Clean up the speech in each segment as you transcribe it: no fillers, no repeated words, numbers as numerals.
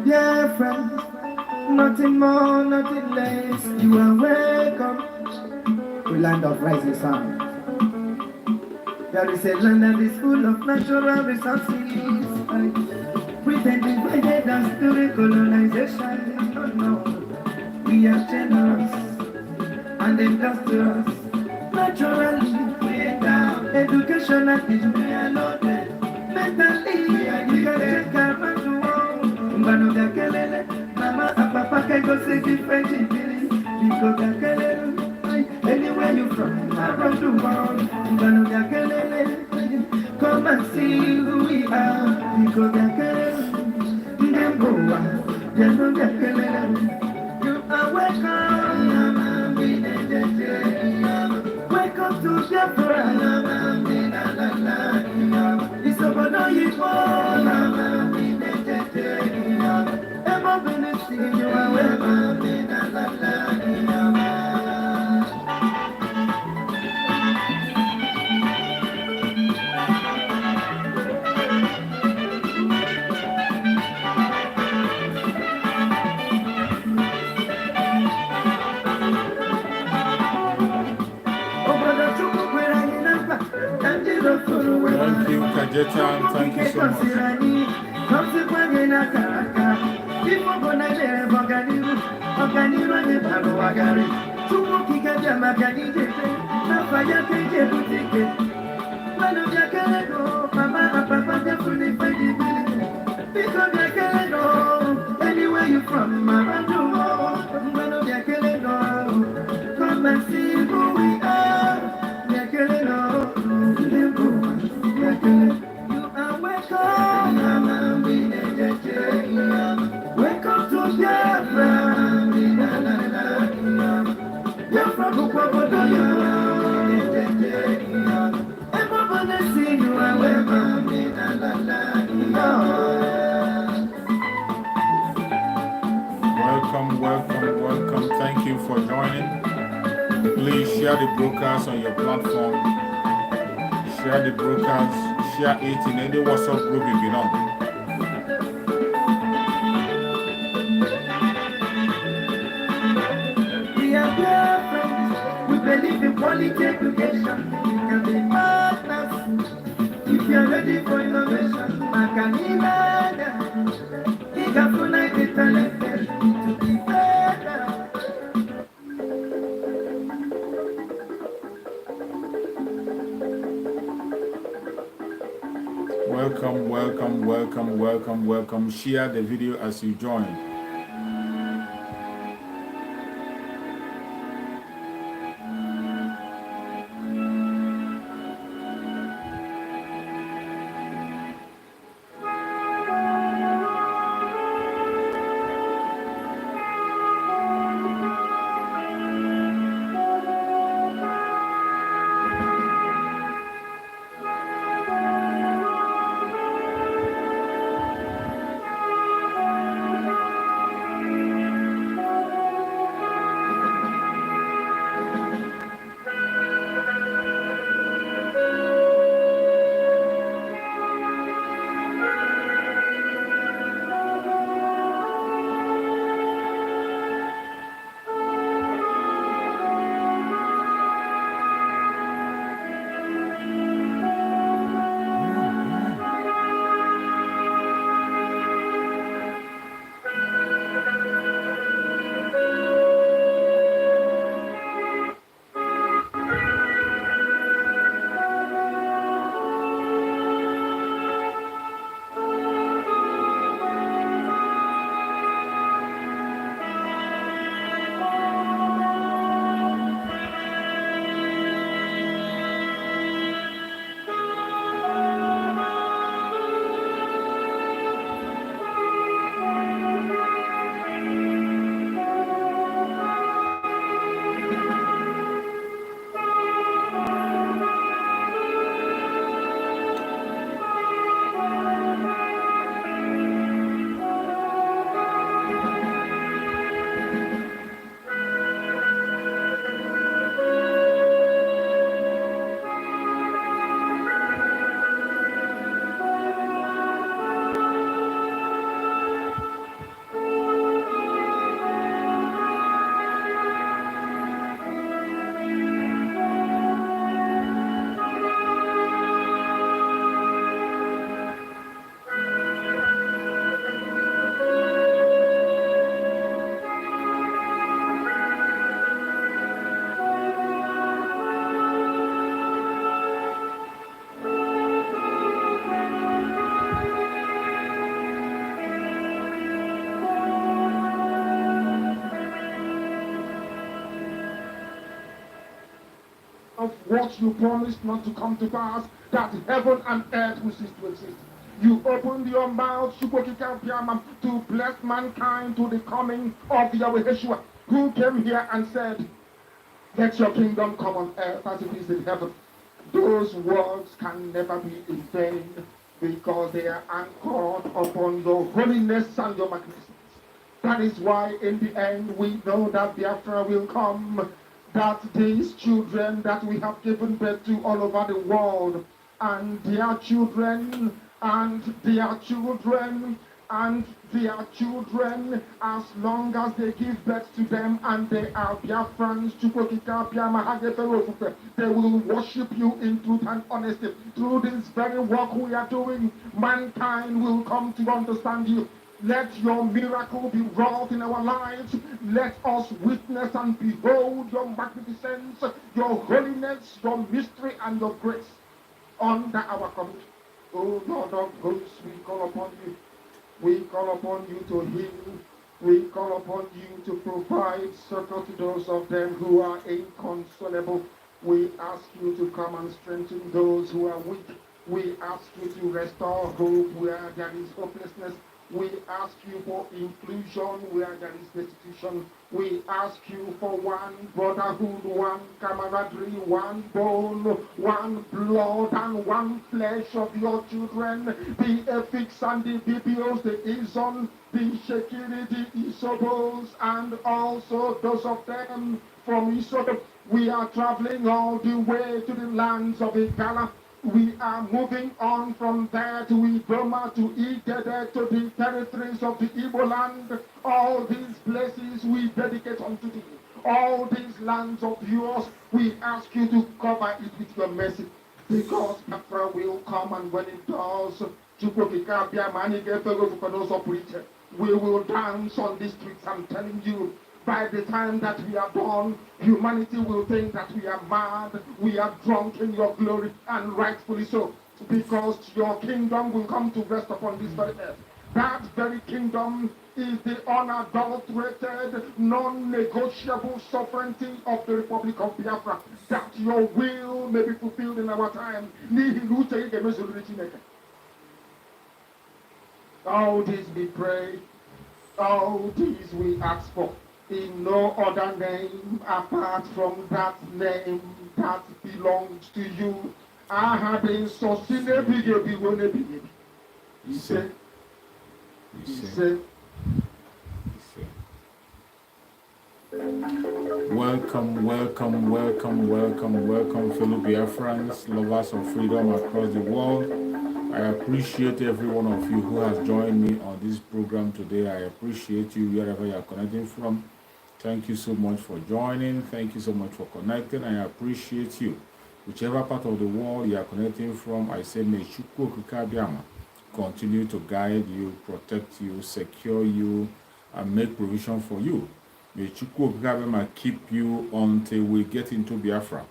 dear friend, nothing more, nothing less. You are welcome to land of rising sun. There is a land that is full of natural resources. We then divided us during colonization. Oh no, we are generous and industrious. Naturally, we are down. Education and we are loaded. Mentally, we are take care of the world. Mbano gakelele, mama papa can go see different things. Because gakelele, anywhere you from, around the world. Mbano gakelele, come and see who we are. Because gakelele, ndemboa, jano gakelele. You are welcome, Yama, welcome to Biafra, Yama, Izombe no yipo, Yama, Emma Benesi, you are welcome, Yama. Thank you, Kajetan. Thank you so much. Anywhere you from, around the world, come and see who we are. You are welcome. Welcome to Biafra. Biafra, everybody see you are welcome. Welcome. Thank you for joining. Please share the broadcast on your platform. Share the broadcast. Share it in any WhatsApp group you belong. We are dear friends. We believe in quality education. We can be partners. If you are ready for innovation, Macanina, Igafuna is talented to be better. Welcome. Share the video as you join. what you promised not to come to pass, that heaven and earth will cease to exist. You opened your mouth to bless mankind to the coming of Yahweh Yeshua, who came here and said, let your kingdom come on earth as it is in heaven. Those words can never be in vain because they are anchored upon your holiness and your magnificence. That is why in the end we know that Biafra will come, that these children that we have given birth to all over the world, and their children, and their children, and their children, as long as they give birth to them and they are Biafrans, they will worship you in truth and honesty. Through this very work we are doing, mankind will come to understand you. Let your miracle be wrought in our lives. Let us witness and behold your magnificence, your holiness, your mystery, and your grace under our command. O Lord of hosts, we call upon you. We call upon you to heal. We call upon you to provide succor to those of them who are inconsolable. We ask you to come and strengthen those who are weak. We ask you to restore hope where there is hopelessness. We ask you for inclusion where there is destitution. We ask you for one brotherhood, one camaraderie, one bone, one blood, and one flesh of your children. The Epics and the Bibios, the Izon, the Shekiri, the Isobos, and also those of them from Isobo. We are traveling all the way to the lands of Igala. We are moving on from there to Idoma, to Igede, to the territories of the Igbo land. All these places we dedicate unto thee. All these lands of yours, we ask you to cover it with your mercy. Because Biafra will come, and when it does, we will dance on the streets. I'm telling you, by the time that we are done, humanity will think that we are mad, we are drunk in your glory, and rightfully so, because your kingdom will come to rest upon this very earth. That very kingdom is the unadulterated, non-negotiable sovereignty of the Republic of Biafra, that your will may be fulfilled in our time. All this we pray, all this we ask for, in no other name apart from that name that belongs to you. I have been so He said, Welcome, welcome, welcome, welcome, welcome, fellow Biafrans, lovers of freedom across the world. I appreciate every one of you who has joined me on this program today. I appreciate you wherever you are connecting from. Thank you so much for joining. Thank you so much for connecting. I appreciate you. Whichever part of the world you are connecting from, I say, may Chukwu Okike continue to guide you, protect you, secure you, and make provision for you. May Chukwu Okike keep you until we get into Biafra.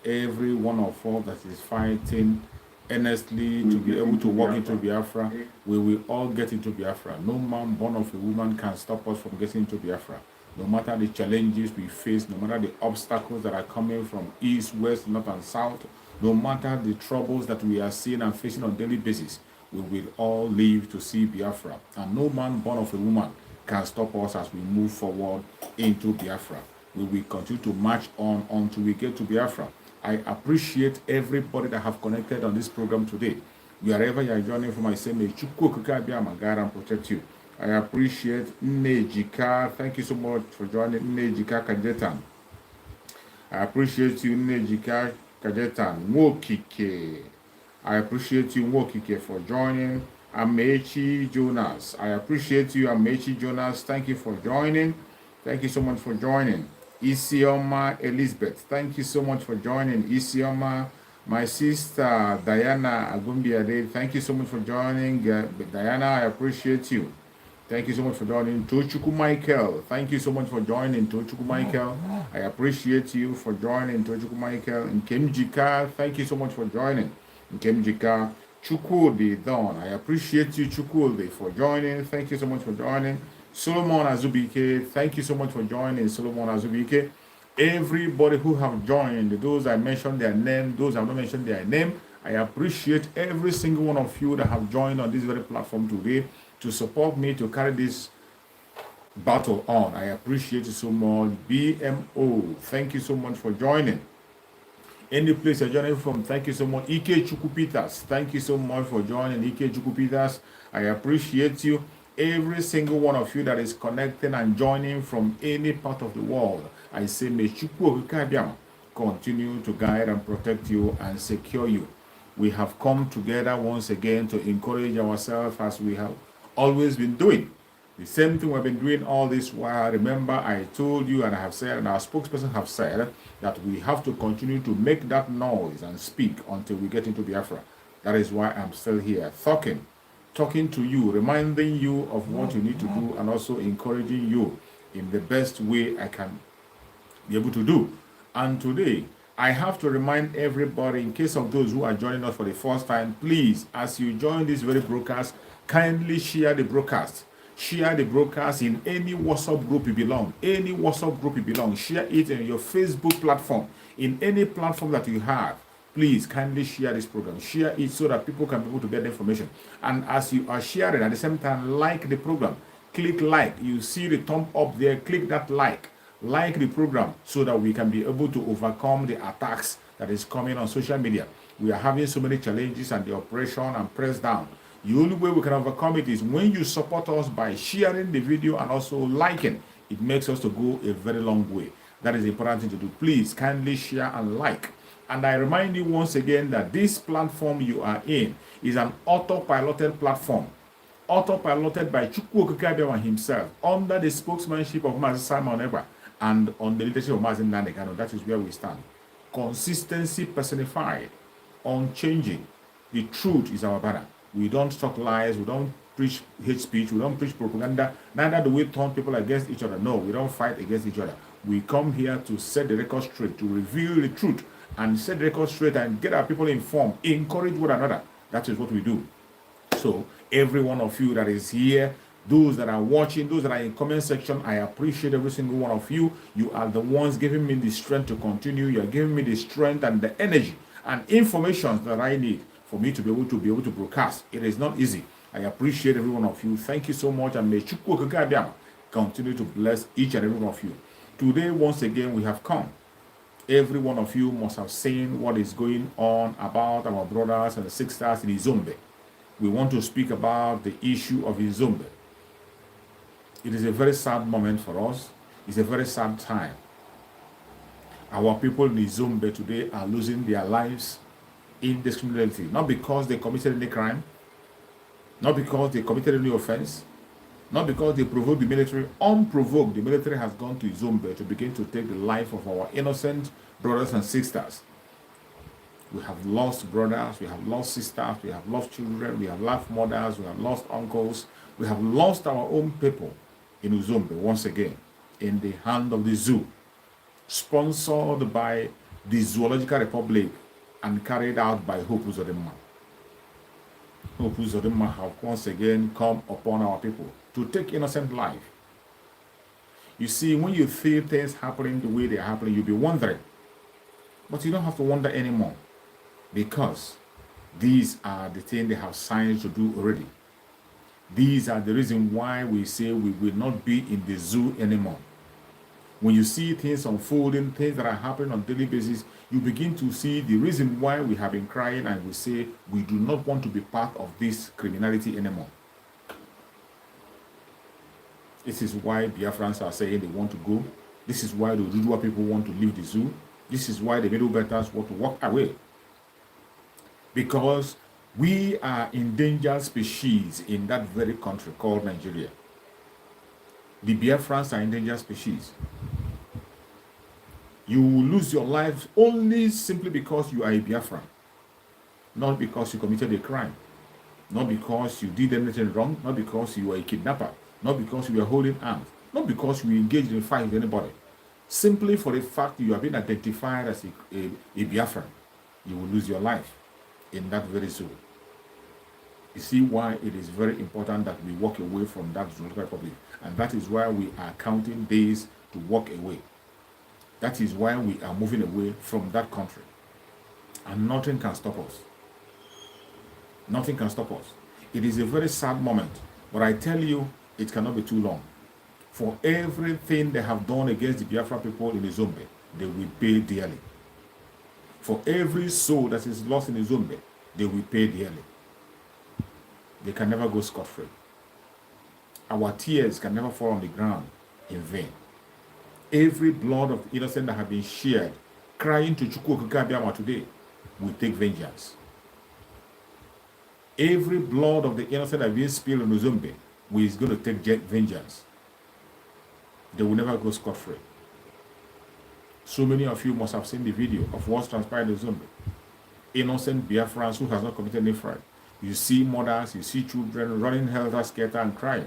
Every one of us that is fighting earnestly to be able to walk into Biafra, we will all get into Biafra. No man born of a woman can stop us from getting into Biafra. No matter the challenges we face, no matter the obstacles that are coming from east, west, north, and south, no matter the troubles that we are seeing and facing on a daily basis, we will all live to see Biafra. And no man born of a woman can stop us as we move forward into Biafra. We will continue to march on until we get to Biafra. I appreciate everybody that have connected on this program today. Wherever you are joining from, I say, may Chukwu Okike guide and protect you. I appreciate Nnejika. Thank you so much for joining Nnejika Kajetan. I appreciate you, Nnejika Kajetan. Nwokike. I appreciate you, Nwokike, for joining. Amechi Jonas. I appreciate you, Amechi Jonas. Thank you for joining. Thank you so much for joining. Isioma Elizabeth. Thank you so much for joining. Isioma. My sister Diana Agumbiade. Thank you so much for joining. Diana, I appreciate you. Thank you so much for joining. Tochukwu Michael. Thank you so much for joining. Tochukwu Michael. I appreciate you for joining. Tochukwu Michael. Nkemjika. Thank you so much for joining. Nkemjika. Chukwudi Don. I appreciate you, Chukwudi, for joining. Thank you so much for joining. Solomon Azubike. Thank you so much for joining. Solomon Azubike. Everybody who have joined, those I mentioned their name, those I have not mentioned their name, I appreciate every single one of you that have joined on this very platform today to support me to carry this battle on. I appreciate you so much. BMO, thank you so much for joining. Any place you're joining from, thank you so much. Ike Chukupitas, thank you so much for joining. Ike Chukupitas, I appreciate you. Every single one of you that is connecting and joining from any part of the world, I say, may Chukwu continue to guide and protect you and secure you. We have come together once again to encourage ourselves as we have always been doing. The same thing we've been doing all this while. Remember, I told you and I have said, and our spokesperson have said, that we have to continue to make that noise and speak until we get into Biafra. That is why I'm still here, talking to you, reminding you of what you need to do, and also encouraging you in the best way I can be able to do. And today, I have to remind everybody, in case of those who are joining us for the first time, please, as you join this very broadcast, kindly share the broadcast. Share the broadcast in any WhatsApp group you belong. Any WhatsApp group you belong. Share it in your Facebook platform. In any platform that you have. Please kindly share this program. Share it so that people can be able to get the information. And as you are sharing, at the same time, like the program. Click like. You see the thumb up there. Click that like. Like the program so that we can be able to overcome the attacks that is coming on social media. We are having so many challenges and the oppression and press down. The only way we can overcome it is when you support us by sharing the video and also liking. It makes us to go a very long way. That is the important thing to do. Please kindly share and like. And I remind you once again that this platform you are in is an autopiloted platform. Autopiloted by Chukwu Okike himself under the spokesmanship of Mazi Simon Eba and on the leadership of Mazi Nnamdi. That is where we stand. Consistency personified, unchanging. The truth is our banner. We don't talk lies, we don't preach hate speech, we don't preach propaganda, neither do we turn people against each other. No, we don't fight against each other. We come here to set the record straight, to reveal the truth, and set the record straight and get our people informed, encourage one another. That is what we do. So, every one of you that is here, those that are watching, those that are in comment section, I appreciate every single one of you. You are the ones giving me the strength to continue. You are giving me the strength and the energy and information that I need for me to be able to broadcast. It is not easy. I appreciate every one of you. Thank you so much, and may Chukwu Okike continue to bless each and every one of you. Today, once again, we have come. Every one of you must have seen what is going on about our brothers and sisters in Izombe. We want to speak about the issue of Izombe. It is a very sad moment for us. It's a very sad time. Our people in Izombe today are losing their lives indiscriminately, not because they committed any crime, not because they committed any offense, not because they provoked the military. Unprovoked, the military has gone to Izombe to begin to take the life of our innocent brothers and sisters. We have lost brothers, we have lost sisters, we have lost children, we have lost mothers, we have lost uncles, we have lost our own people in Uzumbe once again in the hand of the zoo, sponsored by the Zoological Republic and carried out by Hope Uzodinma. Hope Uzodinma have once again come upon our people to take innocent life. You see, when you see things happening the way they are happening, you'll be wondering. But you don't have to wonder anymore, because these are the things they have signed to do already. These are the reason why we say we will not be in the zoo anymore. When you see things unfolding, things that are happening on a daily basis, you begin to see the reason why we have been crying and we say we do not want to be part of this criminality anymore. This is why Biafrans are saying they want to go. This is why the Ududua people want to leave the zoo. This is why the Middle Belters want to walk away. Because we are endangered species in that very country called Nigeria. The Biafrans are endangered species. You will lose your life only simply because you are a Biafran. Not because you committed a crime. Not because you did anything wrong. Not because you were a kidnapper. Not because you were holding arms. Not because you engaged in a fight with anybody. Simply for the fact that you have been identified as a Biafran. You will lose your life in that very zoo. You see why it is very important that we walk away from that Zoological Republic. And that is why we are counting days to walk away. That is why we are moving away from that country. And nothing can stop us. Nothing can stop us. It is a very sad moment, but I tell you, it cannot be too long. For everything they have done against the Biafra people in Izombe, they will pay dearly. For every soul that is lost in Uzumbe, they will pay dearly. They can never go scot-free. Our tears can never fall on the ground in vain. Every blood of the innocent that have been shed, crying to Chukwu Okike Abiama today, will take vengeance. Every blood of the innocent that have been spilled in Uzumbe is going to take vengeance. They will never go scot-free. So many of you must have seen the video of what's transpired in Uzumbe. Innocent Biafrans who has not committed any crime. You see mothers, you see children running helter-skelter and crying.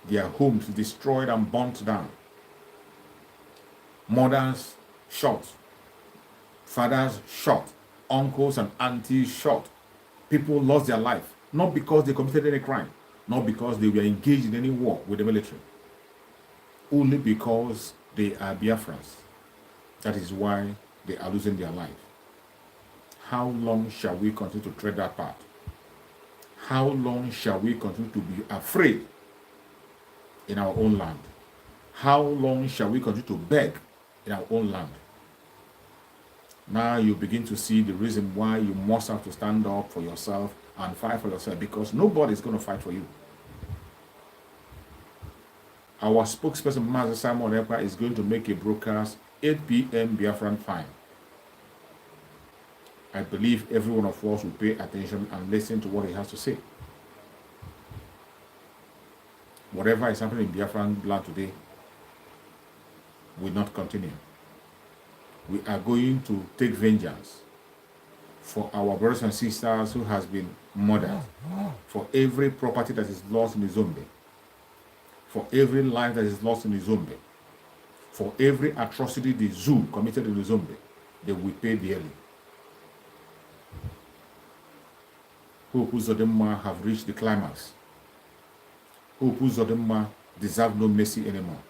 Their homes destroyed and burnt down. Mothers shot. Fathers shot. Uncles and aunties shot. People lost their life, not because they committed any crime, not because they were engaged in any war with the military. Only because they are Biafrans. That is why they are losing their life. How long shall we continue to tread that path? How long shall we continue to be afraid in our own land? How long shall we continue to beg in our own land? Now you begin to see the reason why you must have to stand up for yourself and fight for yourself, because nobody is going to fight for you. Our spokesperson, Master Simon Ekpa, is going to make a broadcast 8 p.m. Biafran time. I believe every one of us will pay attention and listen to what he has to say. Whatever is happening in Biafran land today will not continue. We are going to take vengeance for our brothers and sisters who has been murdered, for every property that is lost in Izombe, for every life that is lost in Izombe, for every atrocity the zoo committed in Izombe. They will pay dearly. Hope Uzodema have reached the climax. Hope Uzodema deserve no mercy anymore.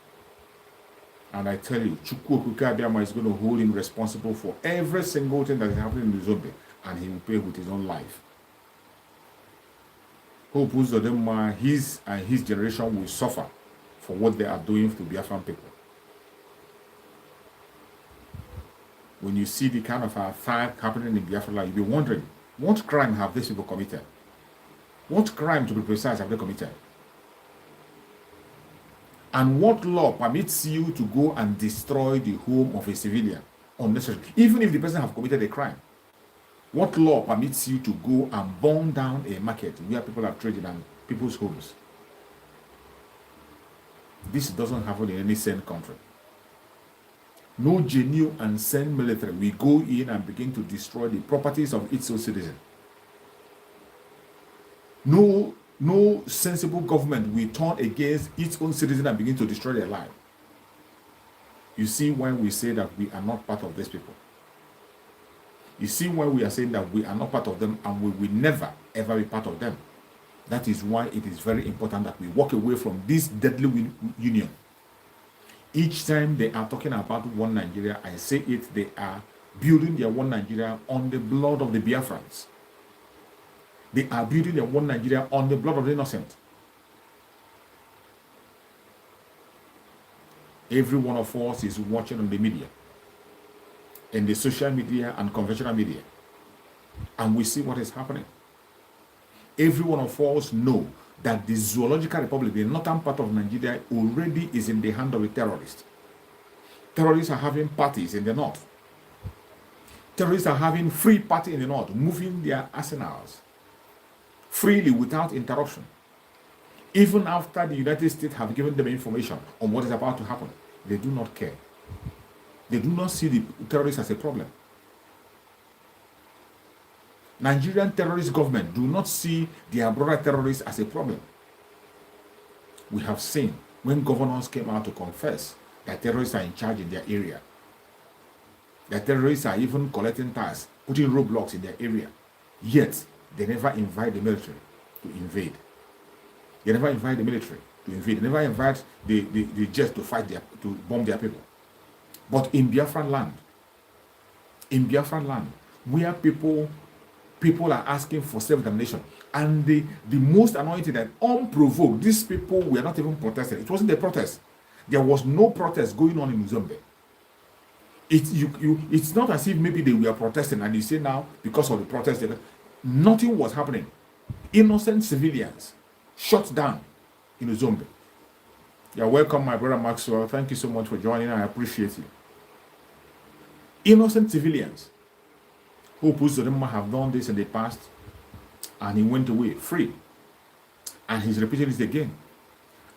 And I tell you, Chukwu Okike Abiama is going to hold him responsible for every single thing that is happening in Uzombe, and he will pay with his own life. Hope Uzodema, his and his generation will suffer for what they are doing to Biafran people. When you see the kind of attack happening in Biafra, you'll be wondering, what crime have these people committed? What crime, to be precise, have they committed? And what law permits you to go and destroy the home of a civilian unnecessarily, even if the person have committed a crime? What law permits you to go and burn down a market where people are trading and people's homes? This doesn't happen in any sane country. No genuine and sane military will go in and begin to destroy the properties of its own citizens. No sensible government will turn against its own citizens and begin to destroy their life. You see why we say that we are not part of these people. You see why we are saying that we are not part of them and we will never ever be part of them. That is why it is very important that we walk away from this deadly union. Each time they are talking about one Nigeria, I say it, they are building their one Nigeria on the blood of the Biafrans. They are building their one Nigeria on the blood of the innocent. Every one of us is watching on the media, in the social media and conventional media, and we see what is happening. Every one of us know that the Zoological Republic, the northern part of Nigeria, already is in the hand of a terrorist. Terrorists are having parties in the north. Terrorists are having free party in the north, moving their arsenals freely without interruption. Even after the United States have given them information on what is about to happen, they do not care. They do not see the terrorists as a problem. Nigerian terrorist government do not see their brother terrorists as a problem. We have seen when governors came out to confess that terrorists are in charge in their area. That terrorists are even collecting tax, putting roadblocks in their area. Yet, they never invite the military to invade. They never invite the military to invade. They never invite the jets to fight to bomb their people. But in Biafran land, where people are asking for self-determination, and the most annoying thing that unprovoked, these people were not even protesting. It wasn't a protest. There was no protest going on in Uzumbe. It's not as if maybe they were protesting and you say now because of the protest, nothing was happening. Innocent civilians shot down in Uzumbe. You're welcome, my brother Maxwell. Thank you so much for joining. I appreciate you. Innocent civilians. Hope Uzumbe have done this in the past, and he went away free. And he's repeating this again.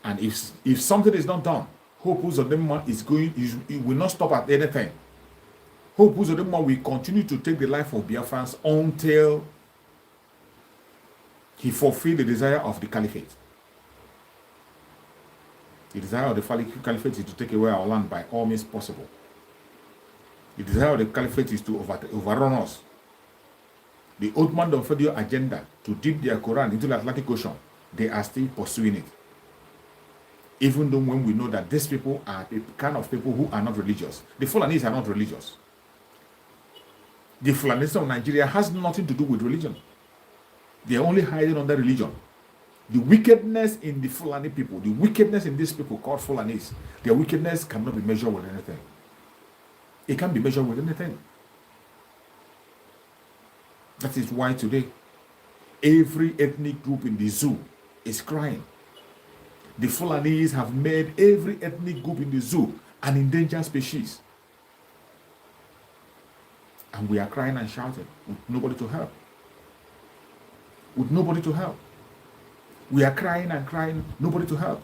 And if something is not done, Hope Uzumbe he will not stop at anything. Hope Uzumbe will continue to take the life of Biafrans until he fulfills the desire of the caliphate. The desire of the caliphate is to take away our land by all means possible. The desire of the caliphate is to overrun us. The Ottoman Federal agenda to dip their Quran into the Atlantic Ocean, they are still pursuing it. Even though when we know that these people are the kind of people who are not religious. The Fulanis are not religious. The Fulanis of Nigeria has nothing to do with religion. They are only hiding under religion. The wickedness in the Fulani people, the wickedness in these people called Fulanis, their wickedness cannot be measured with anything. It can't be measured with anything. That is why today, every ethnic group in the zoo is crying. The Fulanis have made every ethnic group in the zoo an endangered species. And we are crying and shouting with nobody to help. With nobody to help. We are crying and crying, nobody to help.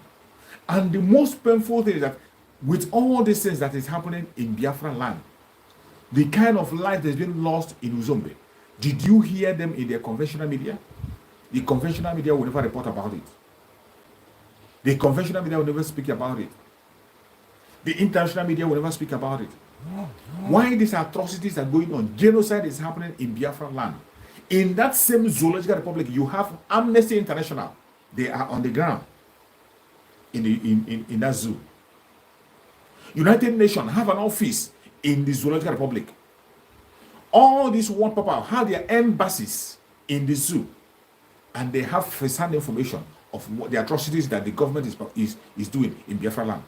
And the most painful thing is that with all these things that is happening in Biafran land, the kind of life that's been lost in Uzumbe, did you hear them in their conventional media? The conventional media will never report about it. The conventional media will never speak about it. The international media will never speak about it. Why these atrocities are going on? Genocide is happening in Biafran land. In that same zoological republic, you have Amnesty International. They are on the ground in that zoo. United Nations have an office in the zoological republic. All these world people have their embassies in the zoo, and they have first-hand information of what the atrocities that the government is doing in Biafra land.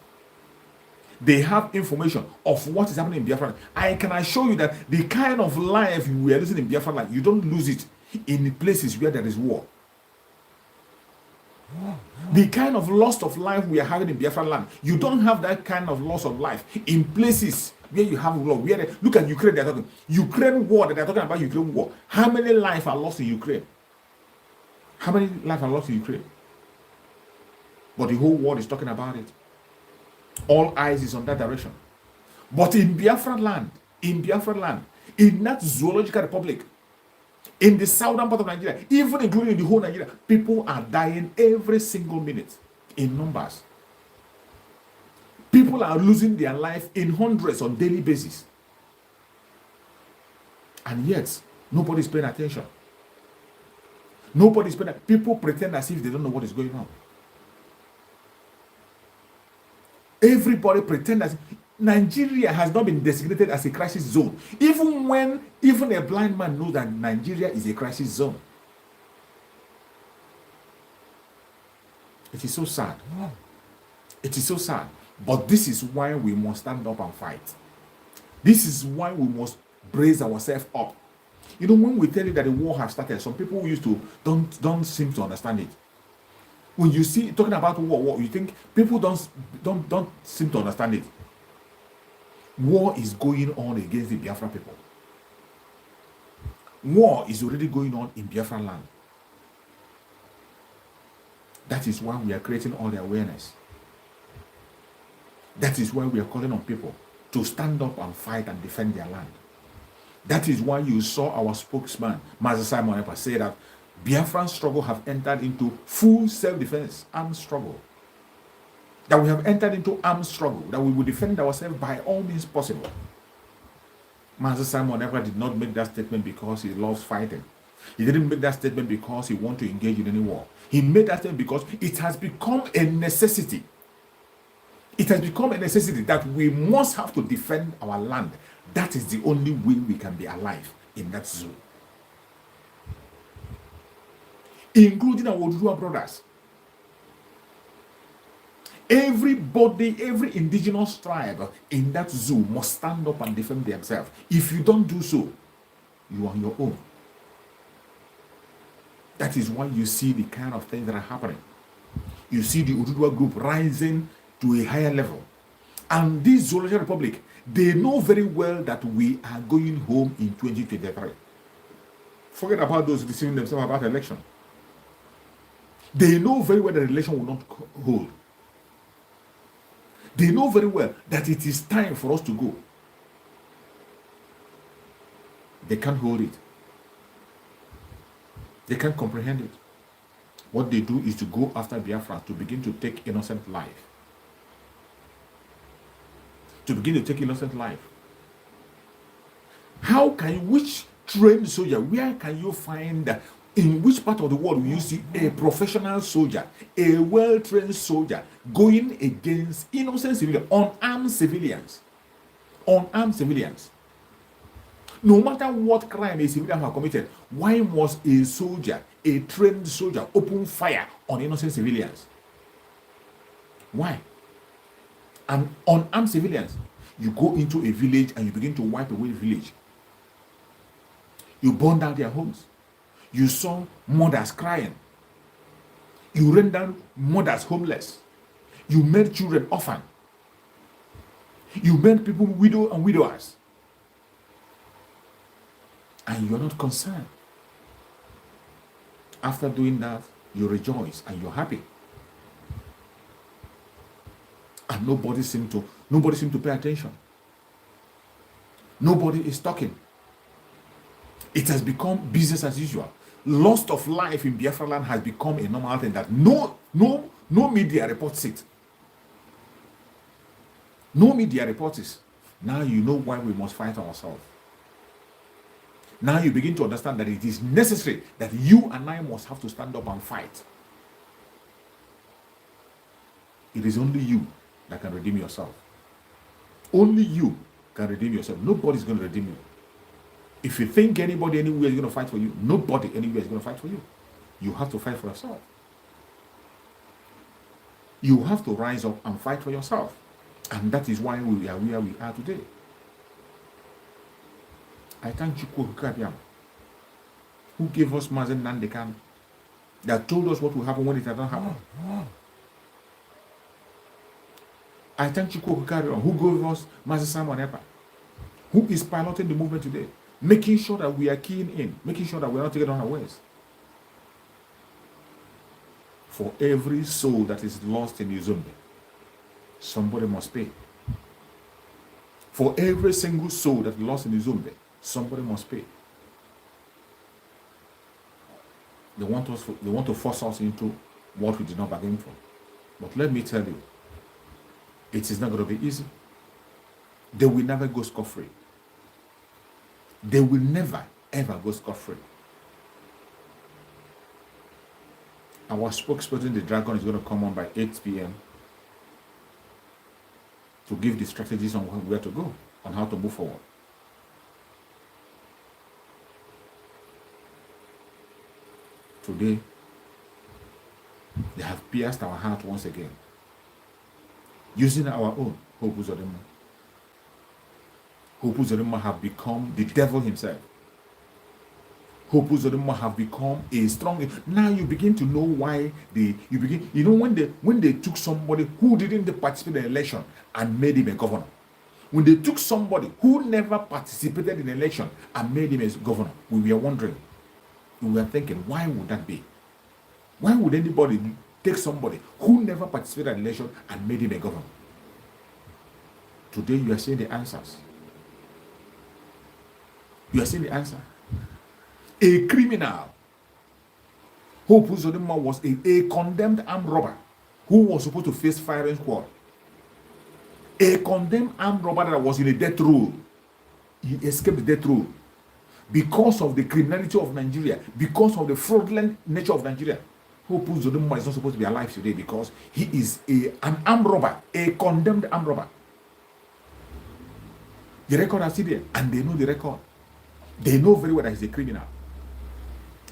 They have information of what is happening in Biafra land. I can assure you that the kind of life we are losing in Biafra land, you don't lose it in places where there is war. The kind of loss of life we are having in Biafra land, you don't have that kind of loss of life in places where you have war. Look at Ukraine, they're talking. Ukraine war, that they're talking about Ukraine war. How many lives are lost in Ukraine? How many lives are lost in Ukraine? But the whole world is talking about it. All eyes is on that direction. But in Biafra land, in that zoological republic, in the southern part of Nigeria, even including the whole Nigeria, people are dying every single minute in numbers. People are losing their life in hundreds on daily basis. And yet, nobody's paying attention. Nobody's paying attention. People pretend as if they don't know what is going on. Everybody pretend that Nigeria has not been designated as a crisis zone. Even a blind man knows that Nigeria is a crisis zone. It is so sad. It is so sad. But this is why we must stand up and fight. This is why we must brace ourselves up. You know, when we tell you that the war has started, some people used to don't seem to understand it. When you see talking about war, you think people don't seem to understand it. War is going on against the Biafra people. War is already going on in Biafra land. That is why we are creating all the awareness. That is why we are calling on people to stand up and fight and defend their land. That is why you saw our spokesman, Master Simon Epa, say that Biafran struggle have entered into full self-defense, armed struggle. That we have entered into armed struggle, that we will defend ourselves by all means possible. Master Simon Epa did not make that statement because he loves fighting. He didn't make that statement because he wants to engage in any war. He made that statement because it has become a necessity. It has become a necessity that we must have to defend our land. That is the only way we can be alive in that zoo. Including our Udua brothers. Everybody, every indigenous tribe in that zoo must stand up and defend themselves. If you don't do so, you are on your own. That is why you see the kind of things that are happening. You see the Ududua group rising to a higher level. And this Zoological Republic, they know very well that we are going home in 2023. Forget about those deceiving themselves about election. They know very well that the election will not hold. They know very well that it is time for us to go. They can't hold it. They can't comprehend it. What they do is to go after Biafra to begin to take innocent life. To begin to take innocent life. How can you, which trained soldier, where can you find, in which part of the world will you see a professional soldier, a well-trained soldier going against innocent civilians, unarmed civilians? Unarmed civilians. No matter what crime a civilian has committed, why must a soldier, a trained soldier, open fire on innocent civilians? Why? And unarmed civilians, you go into a village and you begin to wipe away the village. You burn down their homes. You saw mothers crying. You rendered mothers homeless. You made children orphan. You made people widow and widowers. And you're not concerned. After doing that, you rejoice and you're happy. And nobody seemed to pay attention. Nobody is talking. It has become business as usual. Loss of life in Biafra land has become a normal thing that no media reports it. No media reports it. Now you know why we must fight ourselves. Now you begin to understand that it is necessary that you and I must have to stand up and fight. It is only you that can redeem yourself. Only you can redeem yourself. Nobody's going to redeem you. If you think anybody anywhere is going to fight for you, nobody anywhere is going to fight for you. You have to fight for yourself. You have to rise up and fight for yourself. And that is why we are where we are today. I thank you, who gave us Mazen Nandekan, that told us what will happen when it doesn't happen. I thank you, who gave us Mazen Simon Epa, who is piloting the movement today, making sure that we are keying in, making sure that we are not taking on our ways. For every soul that is lost in Izombe, somebody must pay. For every single soul that is lost in Uzumbe, somebody must pay. They want to force us into what we did not bargain for. But let me tell you, it is not going to be easy. They will never go scot-free. They will never, ever go scot-free. Our spokesperson, the Dragon, is going to come on by 8 p.m. to give the strategies on where to go, on how to move forward. Today, they have pierced our heart once again, using our own Hope Uzodema. Hope Uzodema have become the devil himself. Hope Uzodema have become a strong. Now you begin to know why when they took somebody who didn't participate in the election and made him a governor. When they took somebody who never participated in the election and made him a governor, we were wondering. We were thinking, why would that be? Why would anybody take somebody who never participated in the election and made him a governor? Today you are seeing the answers. You are seeing the answer. A criminal. Hope Uzodema was a condemned armed robber who was supposed to face firing squad. A condemned armed robber that was in a death row. He escaped the death row because of the criminality of Nigeria, because of the fraudulent nature of Nigeria. Hope Uzodumma is not supposed to be alive today because he is an armed robber, a condemned armed robber. The record is still there, and they know the record. They know very well that he's a criminal.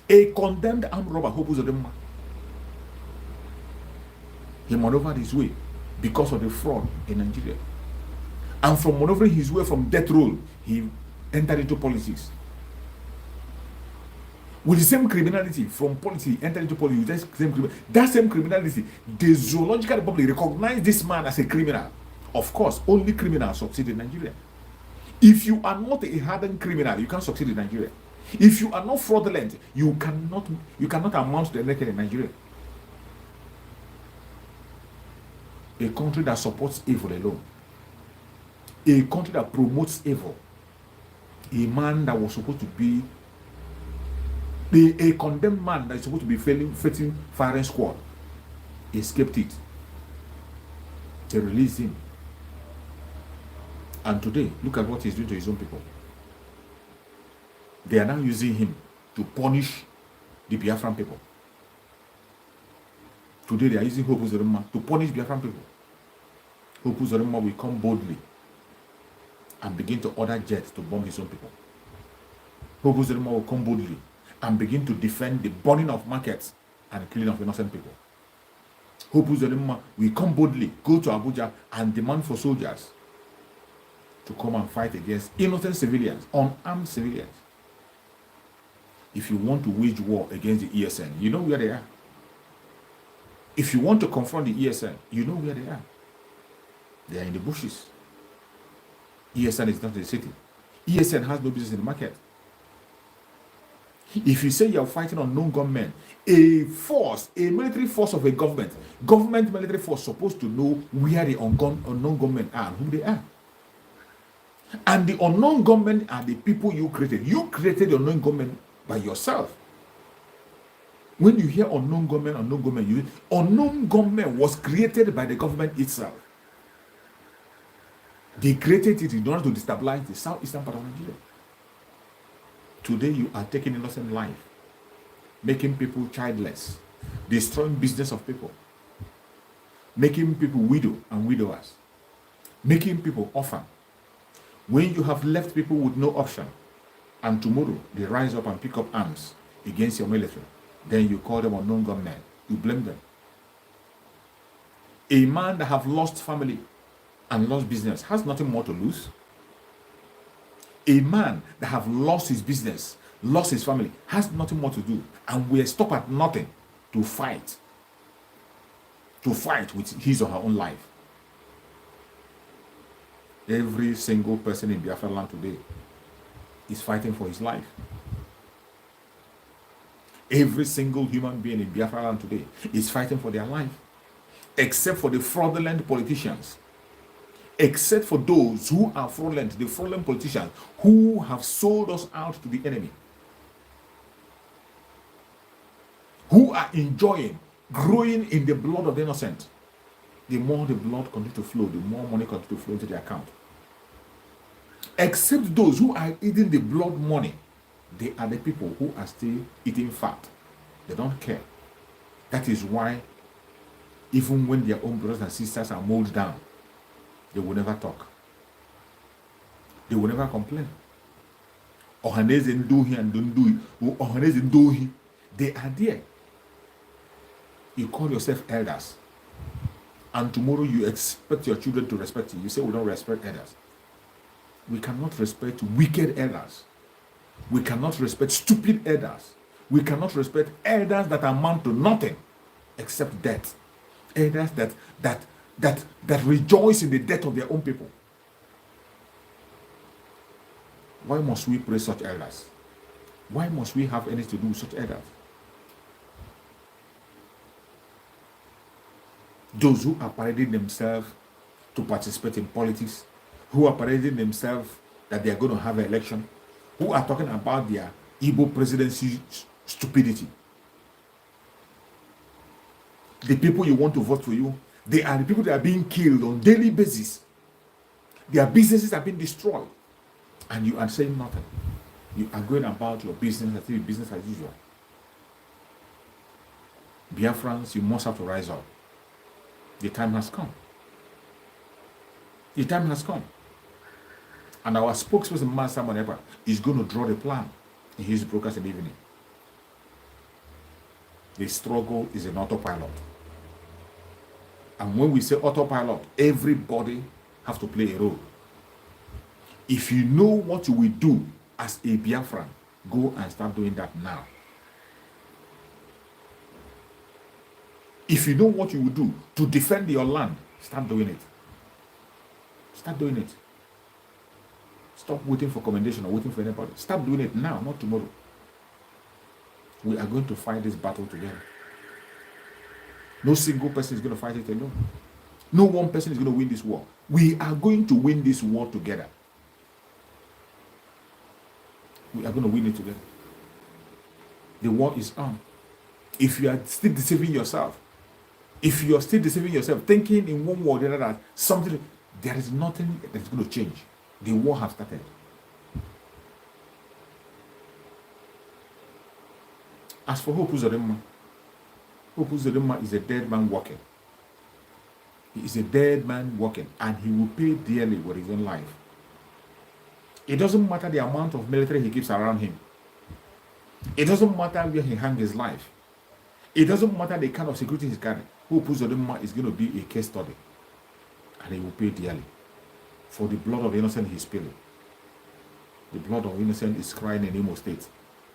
A condemned armed robber, Hope Uzodumma. He maneuvered his way because of the fraud in Nigeria. And from maneuvering his way from death row, he entered into politics. With the same criminality from politics, he entered into politics. That same criminality, the Zoological Republic recognized this man as a criminal. Of course, only criminals succeed in Nigeria. If you are not a hardened criminal, you can't succeed in Nigeria. If you are not fraudulent, you cannot amount to anything in Nigeria. A country that supports evil alone. A country that promotes evil. A man that was supposed to be a condemned man that is supposed to be fighting firing squad escaped it. They released him. And today, look at what he's doing to his own people. They are now using him to punish the Biafran people. Today they are using Hope Uzodumma to punish Biafran people. Hope Uzodumma will come boldly and begin to order jets to bomb his own people. Hope Uzodumma will come boldly and begin to defend the burning of markets and killing of innocent people. Hope Uzodumma will come boldly, go to Abuja and demand for soldiers to come and fight against innocent civilians, unarmed civilians. If you want to wage war against the ESN, you know where they are. If you want to confront the ESN, you know where they are. They are in the bushes. ESN is not in the city. ESN has no business in the market. If you say you are fighting unknown gunmen, a military force of a government military force supposed to know where the unknown gunmen are and who they are. And the unknown gunmen are the people you created. You created the unknown gunmen by yourself. When you hear unknown gunmen, unknown gunmen was created by the government itself. They created it in order to destabilize the southeastern part of Nigeria. Today you are taking innocent life, making people childless, destroying business of people, making people widow and widowers, making people orphan. When you have left people with no option, and tomorrow they rise up and pick up arms against your military, then you call them unknown gunmen. You blame them. A man that have lost family and lost business has nothing more to lose. A man that have lost his business, lost his family, has nothing more to do, and will stop at nothing to fight with his or her own life. Every single person in Biafra land today is fighting for his life. Every single human being in Biafra land today is fighting for their life, except for the fraudulent politicians, except for those who are fraudulent, the fraudulent politicians who have sold us out to the enemy, who are enjoying, growing in the blood of the innocent. The more the blood continues to flow, the more money continues to flow into their account. Except those who are eating the blood money, they are the people who are still eating fat. They don't care. That is why, even when their own brothers and sisters are mowed down, they will never talk. They will never complain. Ohaneze ndohi and dundui. Ohaneze ndohi. They are there. You call yourself elders, and tomorrow you expect your children to respect you. You say we don't respect elders. We cannot respect wicked elders. We cannot respect stupid elders. We cannot respect elders that amount to nothing except death. Elders that rejoice in the death of their own people. Why must we praise such elders? Why must we have anything to do with such elders? Those who are parading themselves to participate in politics, who are parading themselves that they are going to have an election, who are talking about their Igbo presidency stupidity. The people you want to vote for you, they are the people that are being killed on a daily basis. Their businesses are being destroyed. And you are saying nothing. You are going about your business as if business as usual. Biafrans, you must have to rise up. The time has come. The time has come. And our spokesperson, Master Manepa, is going to draw the plan in his broadcast in the evening. The struggle is an autopilot. And when we say autopilot, everybody has to play a role. If you know what you will do as a Biafran, go and start doing that now. If you know what you will do to defend your land, start doing it. Start doing it. Stop waiting for commendation or waiting for anybody. Start doing it now, not tomorrow. We are going to fight this battle together. No single person is going to fight it alone. No one person is going to win this war. We are going to win this war together. We are going to win it together. The war is on. If you are still deceiving yourself, thinking in one way or the other that something, there is nothing that is going to change. The war has started. As for Hope Uzumbe is a dead man walking. He is a dead man walking, and he will pay dearly with his own life. It doesn't matter the amount of military he keeps around him. It doesn't matter where he hangs his life. It doesn't matter the kind of security he's carrying. Hope Uzumbe is going to be a case study, and he will pay dearly for the blood of innocent he's spilling. The blood of innocent is crying in Imo State,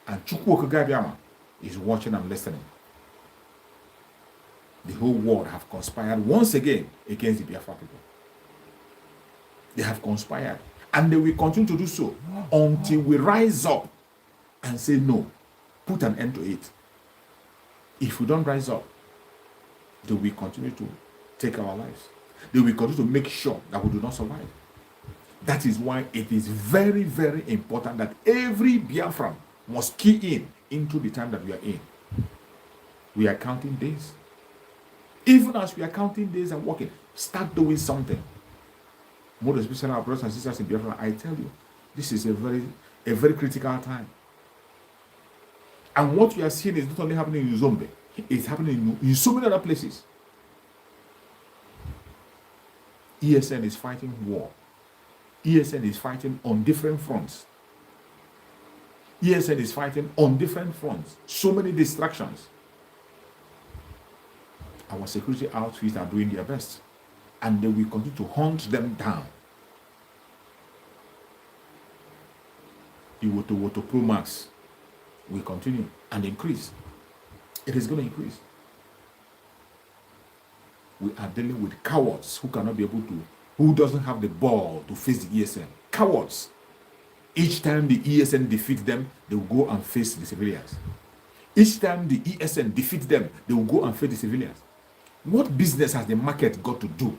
and Chukwu Okagabiama is watching and listening. The whole world have conspired once again against the Biafra people. They have conspired, and they will continue to do so until we rise up and say no, put an end to it. If we don't rise up, they will continue to take our lives. They will continue to make sure that we do not survive. That is why it is very, very important that every Biafran must key into the time that we are in. We are counting days. Even as we are counting days and working, start doing something. More especially our brothers and sisters in Biafra, I tell you, this is a very critical time. And what we are seeing is not only happening in Uzumbe, it's happening in so many other places. ESN is fighting war. ESN is fighting on different fronts. ESN is fighting on different fronts. So many distractions. Our security outfits are doing their best, and they will continue to hunt them down. The Woto Pro Max will continue and increase. It is going to increase. We are dealing with cowards who cannot be able to, who doesn't have the ball to face the ESN. Cowards. Each time the ESN defeats them, they will go and face the civilians. Each time the ESN defeats them, they will go and face the civilians. What business has the market got to do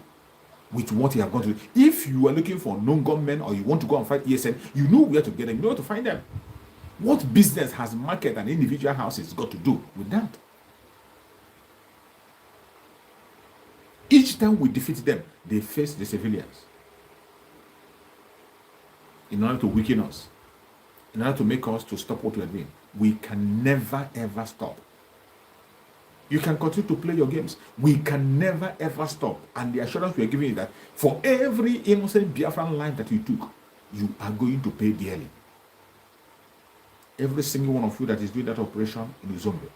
with what you have got to do? If you are looking for known gunmen or you want to go and fight ESN, you know where to get them, you know where to find them. What business has market and individual houses got to do with that? Each time we defeat them, they face the civilians. In order to weaken us, in order to make us to stop what we are doing, we can never ever stop. You can continue to play your games. We can never ever stop. And the assurance we are giving is that for every innocent Biafran life that you took, you are going to pay dearly. Every single one of you that is doing that operation in Izombe,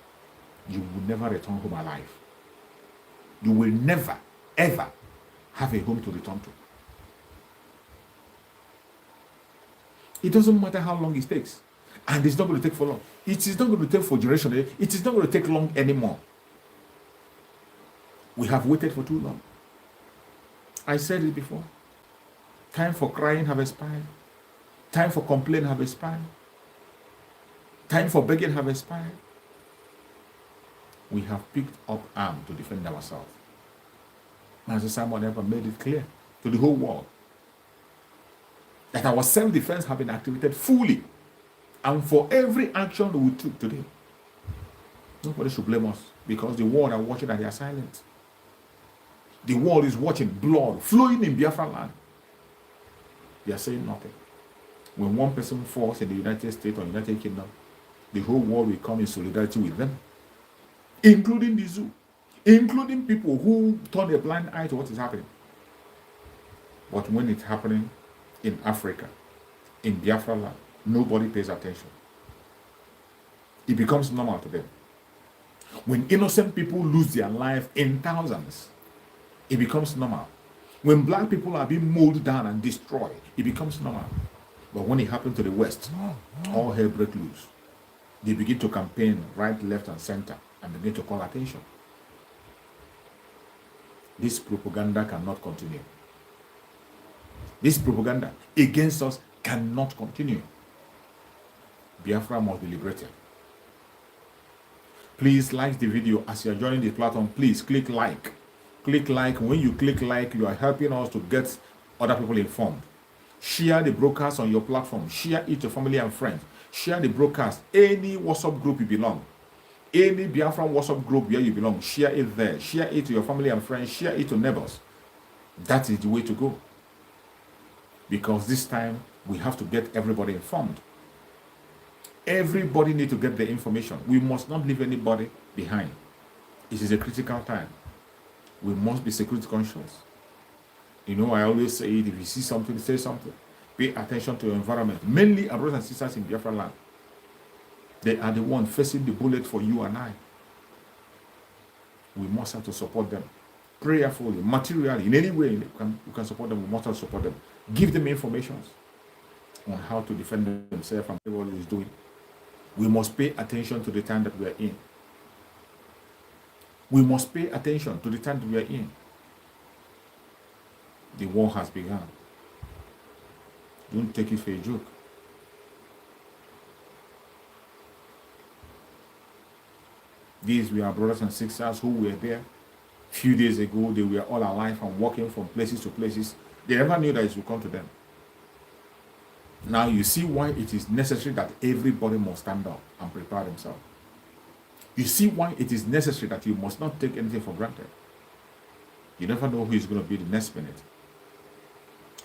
you will never return home alive. You will never, ever have a home to return to. It doesn't matter how long it takes. And it's not going to take for long. It is not going to take for duration. It is not going to take long anymore. We have waited for too long. I said it before. Time for crying have expired. Time for complaining have expired. Time for begging have expired. We have picked up arms to defend ourselves. Master Simon ever made it clear to the whole world that our self-defense have been activated fully. And for every action we took today, nobody should blame us because the world are watching and they are silent. The world is watching blood flowing in Biafra land. They are saying nothing. When one person falls in the United States or United Kingdom, the whole world will come in solidarity with them. including the zoo, including people who turn a blind eye to what is happening. But when it's happening in Africa, in Biafra land, nobody pays attention. It becomes normal to them. When innocent people lose their life in thousands, it becomes normal. When black people are being mowed down and destroyed, it becomes normal. But when it happens to the West, all hell breaks loose. They begin to campaign right, left, and center and begin to call attention. This propaganda cannot continue. This propaganda against us cannot continue. Biafra must be liberated. Please like the video. As you are joining the platform, please click like. Click like. When you click like, you are helping us to get other people informed. Share the broadcast on your platform. Share it to family and friends. Share the broadcast. Any WhatsApp group you belong. Any Biafra WhatsApp group where you belong. Share it there. Share it to your family and friends. Share it to neighbors. That is the way to go. Because this time, we have to get everybody informed. Everybody needs to get the information. We must not leave anybody behind. It is a critical time. We must be security conscious. You know, I always say it, if you see something, say something. Pay attention to your environment. Mainly our brothers and sisters in Biafra land. They are the ones facing the bullet for you and I. We must have to support them. Prayerfully, materially, in any way you can support them, we must have to support them. Give them information on how to defend themselves from what is doing. We must pay attention to the time that we are in. We must pay attention to the time that we are in. The war has begun. Don't take it for a joke. These were our brothers and sisters who were there. Few days ago, they were all alive and walking from places to places. They never knew that it would come to them. Now you see why it is necessary that everybody must stand up and prepare themselves. You see why it is necessary that you must not take anything for granted. You never know who is going to be the next minute.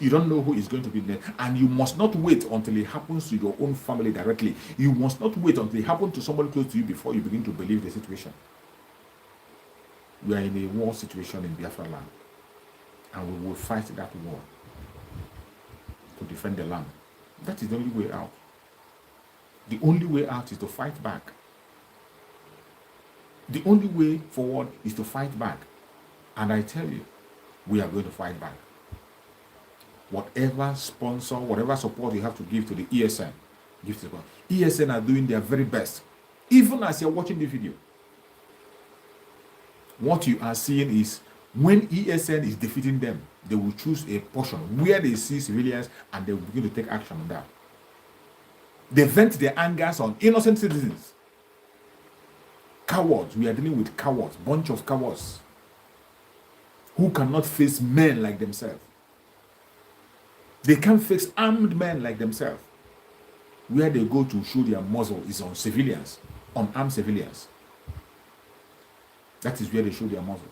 You don't know who is going to be next. And you must not wait until it happens to your own family directly. You must not wait until it happens to somebody close to you before you begin to believe the situation. We are in a war situation in Biafra land. And we will fight that war to defend the land. That is the only way out. The only way out is to fight back. The only way forward is to fight back. And I tell you, we are going to fight back. Whatever sponsor, whatever support you have to give to the ESN, give to them. ESN are doing their very best. Even as you're watching the video, what you are seeing is when ESN is defeating them, they will choose a portion where they see civilians and they will begin to take action on that. They vent their angers on innocent citizens. Cowards. We are dealing with cowards, bunch of cowards who cannot face men like themselves. They can't face armed men like themselves. Where they go to show their muzzle is on civilians, on armed civilians. That is where they show their muzzle.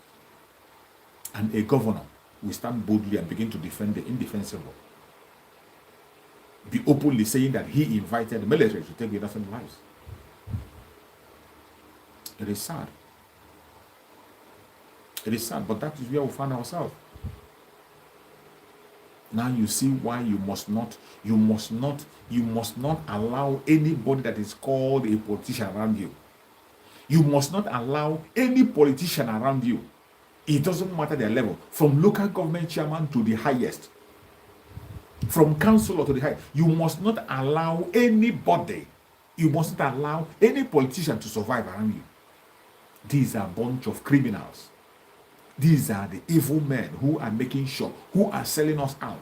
And a governor will stand boldly and begin to defend the indefensible. Be openly saying that he invited the military to take innocent lives. It is sad. It is sad, but that is where we find ourselves. Now you see why you must not allow anybody that is called a politician around you. You must not allow any politician around you. It doesn't matter their level, from local government chairman to the highest, from councillor to the highest. You must not allow anybody, you must not allow any politician to survive around you. These are a bunch of criminals. These are the evil men who are making sure, who are selling us out.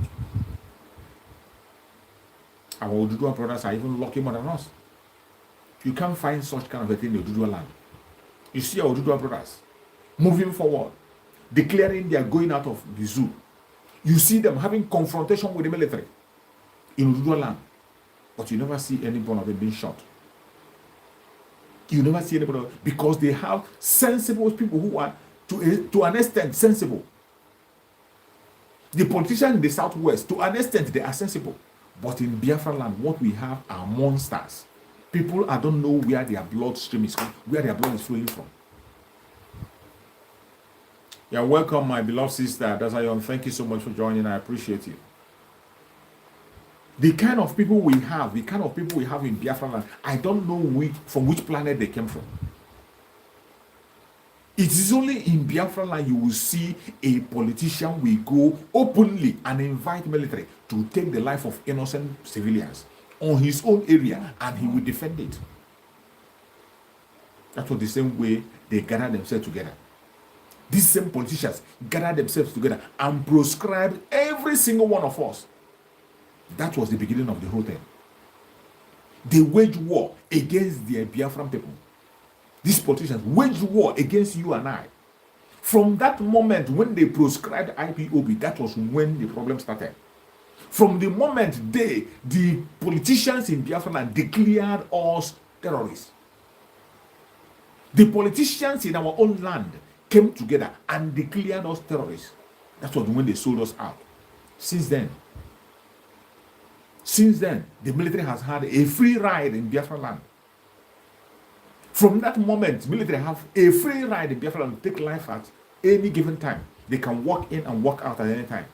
Our Ududua brothers are even lucky more than us. You can't find such kind of a thing in the Ududua land. You see our Ududua brothers moving forward, declaring they are going out of the zoo. You see them having confrontation with the military in Ududua land, but you never see any one of them being shot. You never see anybody, because they have sensible people who are to an extent sensible. The politicians in the southwest, to an extent, they are sensible. But in Biafra land, what we have are monsters. People, I don't know where their blood stream is, where their blood is flowing from. You're welcome, my beloved sister Dazayon. Thank you so much for joining. I appreciate you. The kind of people we have in Biafra land, I don't know from which planet they came from. It is only in Biafra land you will see a politician will go openly and invite military to take the life of innocent civilians on his own area, and he will defend it. That was the same way they gathered themselves together. These same politicians gathered themselves together and proscribed every single one of us. That was the beginning of the whole thing. They waged war against the Biafran people. These politicians waged war against you and I. From that moment when they proscribed IPOB, that was when the problem started. From the moment the politicians in Biafra land declared us terrorists. The politicians in our own land came together and declared us terrorists. That was when they sold us out. Since then, the military has had a free ride in Biafra land. From that moment, military have a free ride in Biafra land to take life at any given time. They can walk in and walk out at any time.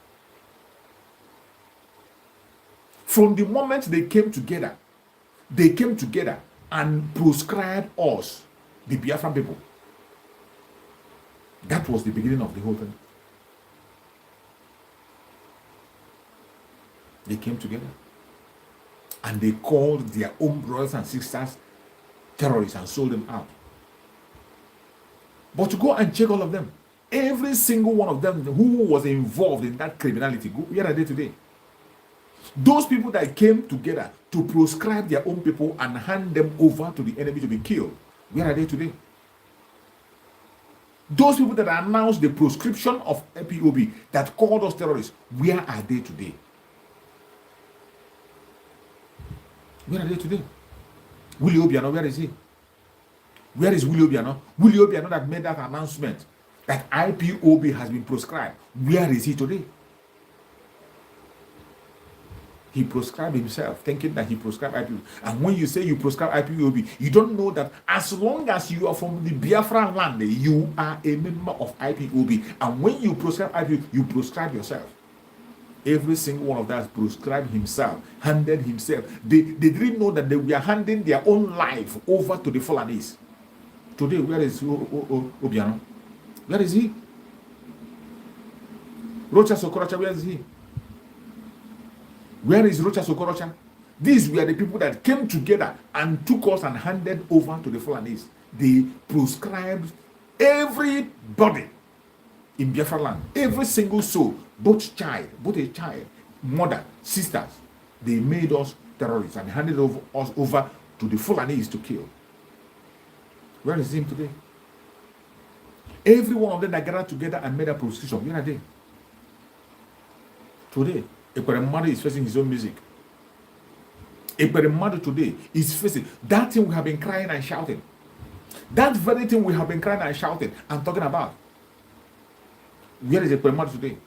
From the moment they came together and proscribed us, the Biafran people. That was the beginning of the whole thing. They came together and they called their own brothers and sisters terrorists and sold them out. But to go and check all of them, every single one of them who was involved in that criminality, where are they today? Those people that came together to proscribe their own people and hand them over to the enemy to be killed, where are they today? Those people that announced the proscription of IPOB, that called us terrorists, where are they today? Where are they today? Willie Obiano, where is he? Where is Willie Obiano? Willie Obiano that made that announcement that IPOB has been proscribed. Where is he today? He proscribed himself, thinking that he proscribed IPOB. And when you say you proscribe IPOB, you don't know that as long as you are from the Biafra land, you are a member of IPOB. And when you proscribe IPOB, you proscribe yourself. Every single one of us proscribed himself, handed himself. They didn't know that they were handing their own life over to the Fulanis. Today, where is Obiano? Where is he? Rocha Sokorocha, where is he? Where is Rocha Sokorocha? These were the people that came together and took us and handed over to the Fulanis. They proscribed everybody in Biafra land, every single soul, both a child, mother, sisters. They made us terrorists and handed us over to the Fulanis to kill. Where is him today? Every one of them that gathered together and made a proscription, where are they? Today, Ekweremadu is facing his own music. Ekweremadu today is facing that thing we have been crying and shouting. That very thing we have been crying and shouting and talking about. Where is Ekweremadu today?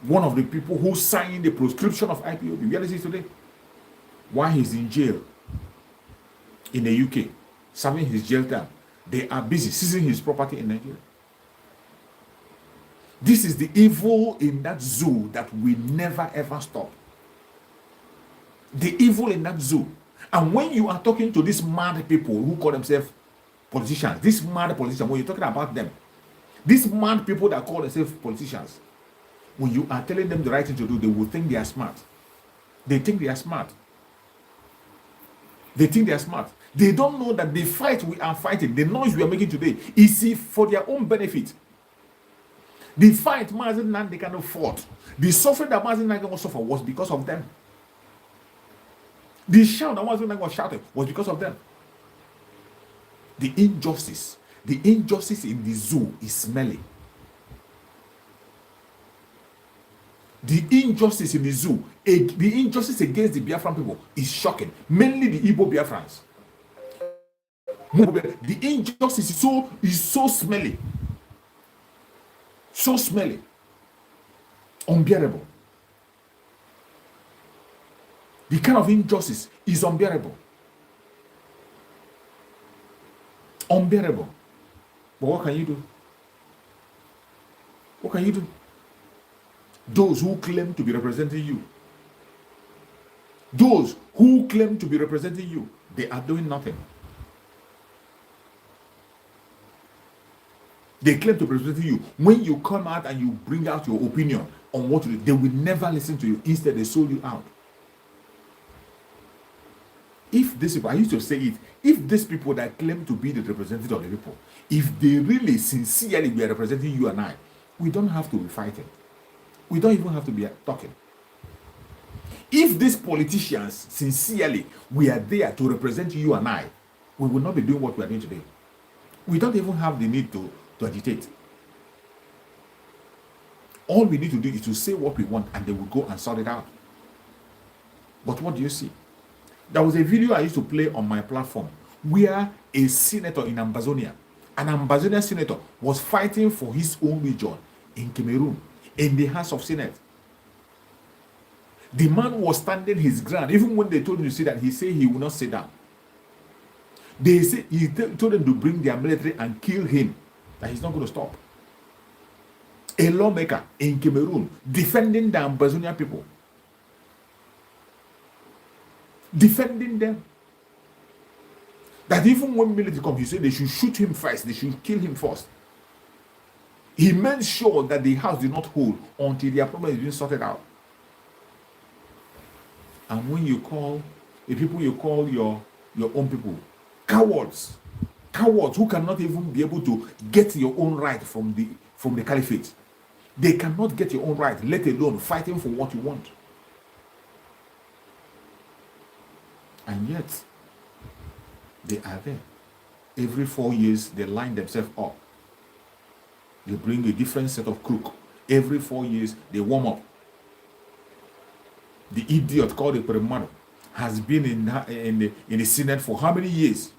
One of the people who signed the proscription of IPOB, where is he today? Why he's in jail in the UK, serving his jail term. They are busy seizing his property in Nigeria. This is the evil in that zoo that will never ever stop. The evil in that zoo. And when you are talking to these mad people who call themselves politicians, these mad politicians, when you're talking about them, these mad people that call themselves politicians, when you are telling them the right thing to do, they will think they are smart. They think they are smart. They think they are smart. They don't know that the fight we are fighting, the noise we are making today, is for their own benefit. The fight Mazen Nandekano fought, the suffering that Mazen Nandekano suffered was because of them. The shout that Mazen Nandekano shouted was because of them. The injustice in the zoo is smelly. The injustice in the zoo, the injustice against the Biafran people is shocking. Mainly the Igbo Biafrans. The injustice is so smelly. So smelly. Unbearable. The kind of injustice is unbearable. Unbearable. But what can you do? What can you do? Those who claim to be representing you, those who claim to be representing you, they are doing nothing. They claim to be representing you. When you come out and you bring out your opinion on what to do, they will never listen to you. Instead, they sold you out. If these people, I used to say it, if these people that claim to be the representative of the people, if they really sincerely were representing you and I, we don't have to be fighting. We don't even have to be talking. If these politicians sincerely were there to represent you and I, we will not be doing what we are doing today. We don't even have the need to agitate. All we need to do is to say what we want and they will go and sort it out. But what do you see? There was a video I used to play on my platform where a senator in Ambazonia, an Ambazonian senator, was fighting for his own region in Cameroon in the House of Senate. The man was standing his ground. Even when they told him to sit down, he said he would not sit down. They say he told them to bring their military and kill him, that he's not going to stop. A lawmaker in Cameroon defending the Ambazonian people, defending them. That even when military come, he said they should shoot him first, they should kill him first. He made sure that the house did not hold until their problem is being sorted out. And when you call the people you call your own people cowards who cannot even be able to get your own right from the caliphate, they cannot get your own right, let alone fighting for what you want. And yet they are there. Every 4 years they line themselves up. They bring a different set of crook. Every 4 years they warm up. The idiot called the Peremano has been in the Senate for how many years?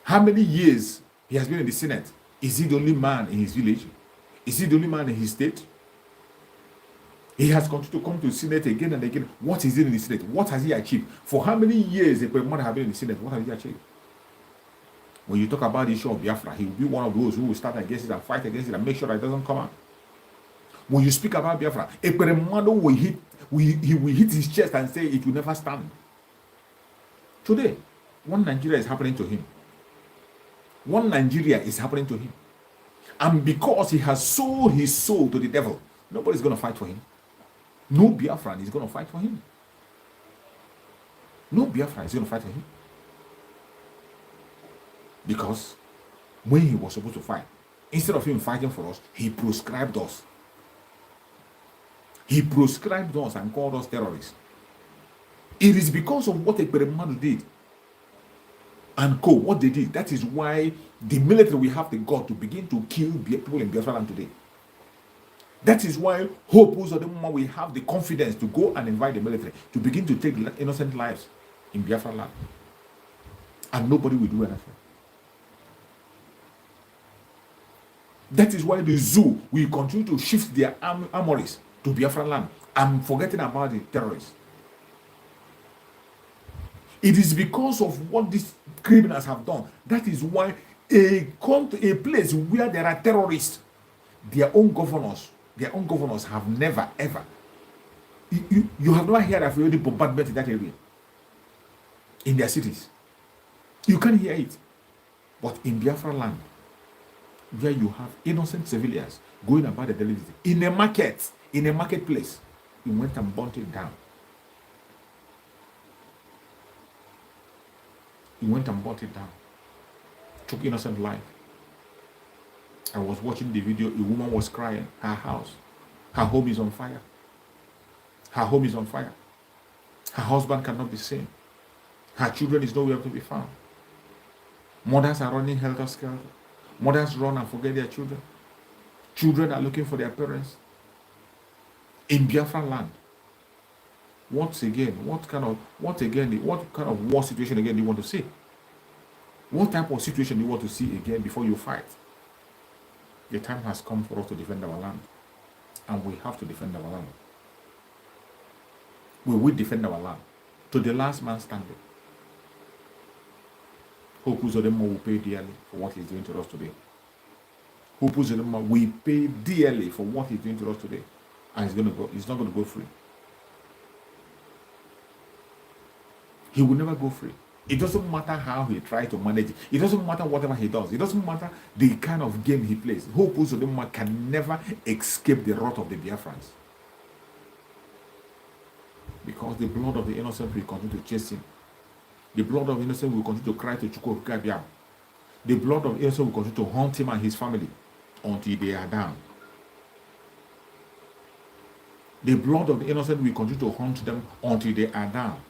How many years he has been in the Senate? Is he the only man in his village? Is he the only man in his state? He has continued to come to the Senate again and again. What is it in the Senate? What has he achieved? For how many years the Peremano has been in the Senate? What has he achieved? When you talk about the issue of Biafra, he will be one of those who will stand against it and fight against it and make sure that it doesn't come out. When you speak about Biafra, a Peremano will hit his chest and say it will never stand. Today, one Nigeria is happening to him. One Nigeria is happening to him. And because he has sold his soul to the devil, nobody's going to fight for him. No Biafran is going to fight for him. No Biafran is going to fight for him. Because when he was supposed to fight, instead of him fighting for us, he proscribed us. He proscribed us and called us terrorists. It is because of what Ekperemadu did and what they did. That is why the military will have the God to begin to kill people in Biafra land today. That is why Hope Uzodema will have the confidence to go and invite the military to begin to take innocent lives in Biafra land. And nobody will do anything. That is why the zoo will continue to shift their armories to Biafra land and forgetting about the terrorists. It is because of what these criminals have done. That is why a place where there are terrorists, their own governors have never ever. You have never heard of any bombardment in that area, in their cities. You can't hear it. But in Biafra land, where you have innocent civilians going about the daily in a marketplace, he went and burnt it down. He went and bought it down. Took innocent life. I was watching the video. A woman was crying. Her house, her home is on fire. Her home is on fire. Her husband cannot be seen. Her children is nowhere to be found. Mothers are running helter-skelter. Mothers run and forget their children. Children are looking for their parents. In Biafra land. What kind of war situation again do you want to see? What type of situation do you want to see again before you fight? The time has come for us to defend our land. And we have to defend our land. We will defend our land to the last man standing. Hope Uzodema will pay dearly for what he's doing to us today. Hope Uzodema will pay dearly for what he's doing to us today. And he's not going to go free. He will never go free. It doesn't matter how he tries to manage it. It doesn't matter whatever he does. It doesn't matter the kind of game he plays. Hope Uzodema can never escape the wrath of the Biafrans. Because the blood of the innocent will continue to chase him. The blood of the innocent will continue to cry to Chukwu Okike. The blood of the innocent will continue to haunt him and his family until they are down. The blood of the innocent will continue to haunt them until they are down.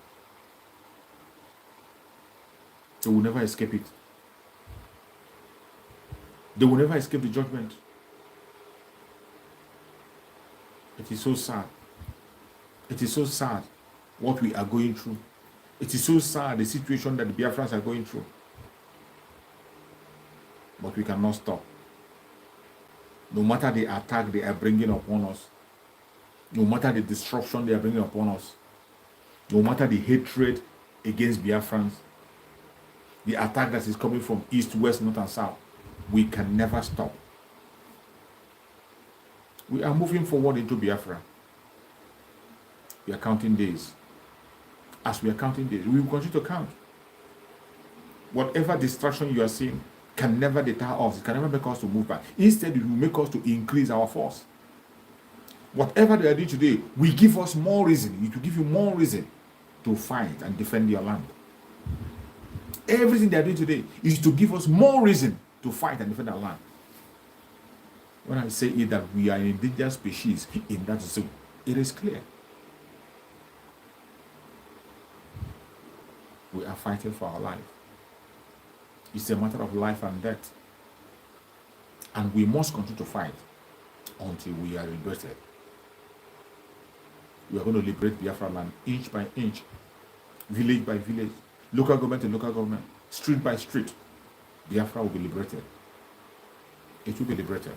They will never escape it. They will never escape the judgment. It is so sad. It is so sad what we are going through. It is so sad the situation that the Biafrans are going through. But we cannot stop. No matter the attack they are bringing upon us, no matter the destruction they are bringing upon us, no matter the hatred against Biafrans, the attack that is coming from east, west, north, and south, we can never stop. We are moving forward into Biafra. We are counting days. As we are counting days, we will continue to count. Whatever distraction you are seeing can never deter us. It can never make us to move back. Instead, it will make us to increase our force. Whatever they are doing today will give us more reason. It will give you more reason to fight and defend your land. Everything they are doing today is to give us more reason to fight and defend our land. When I say it that we are an endangered species in that zone, it is clear. We are fighting for our life. It's a matter of life and death. And we must continue to fight until we are liberated. We are going to liberate Biafra land inch by inch, village by village, local government to local government, street by street. Biafra will be liberated. It will be liberated.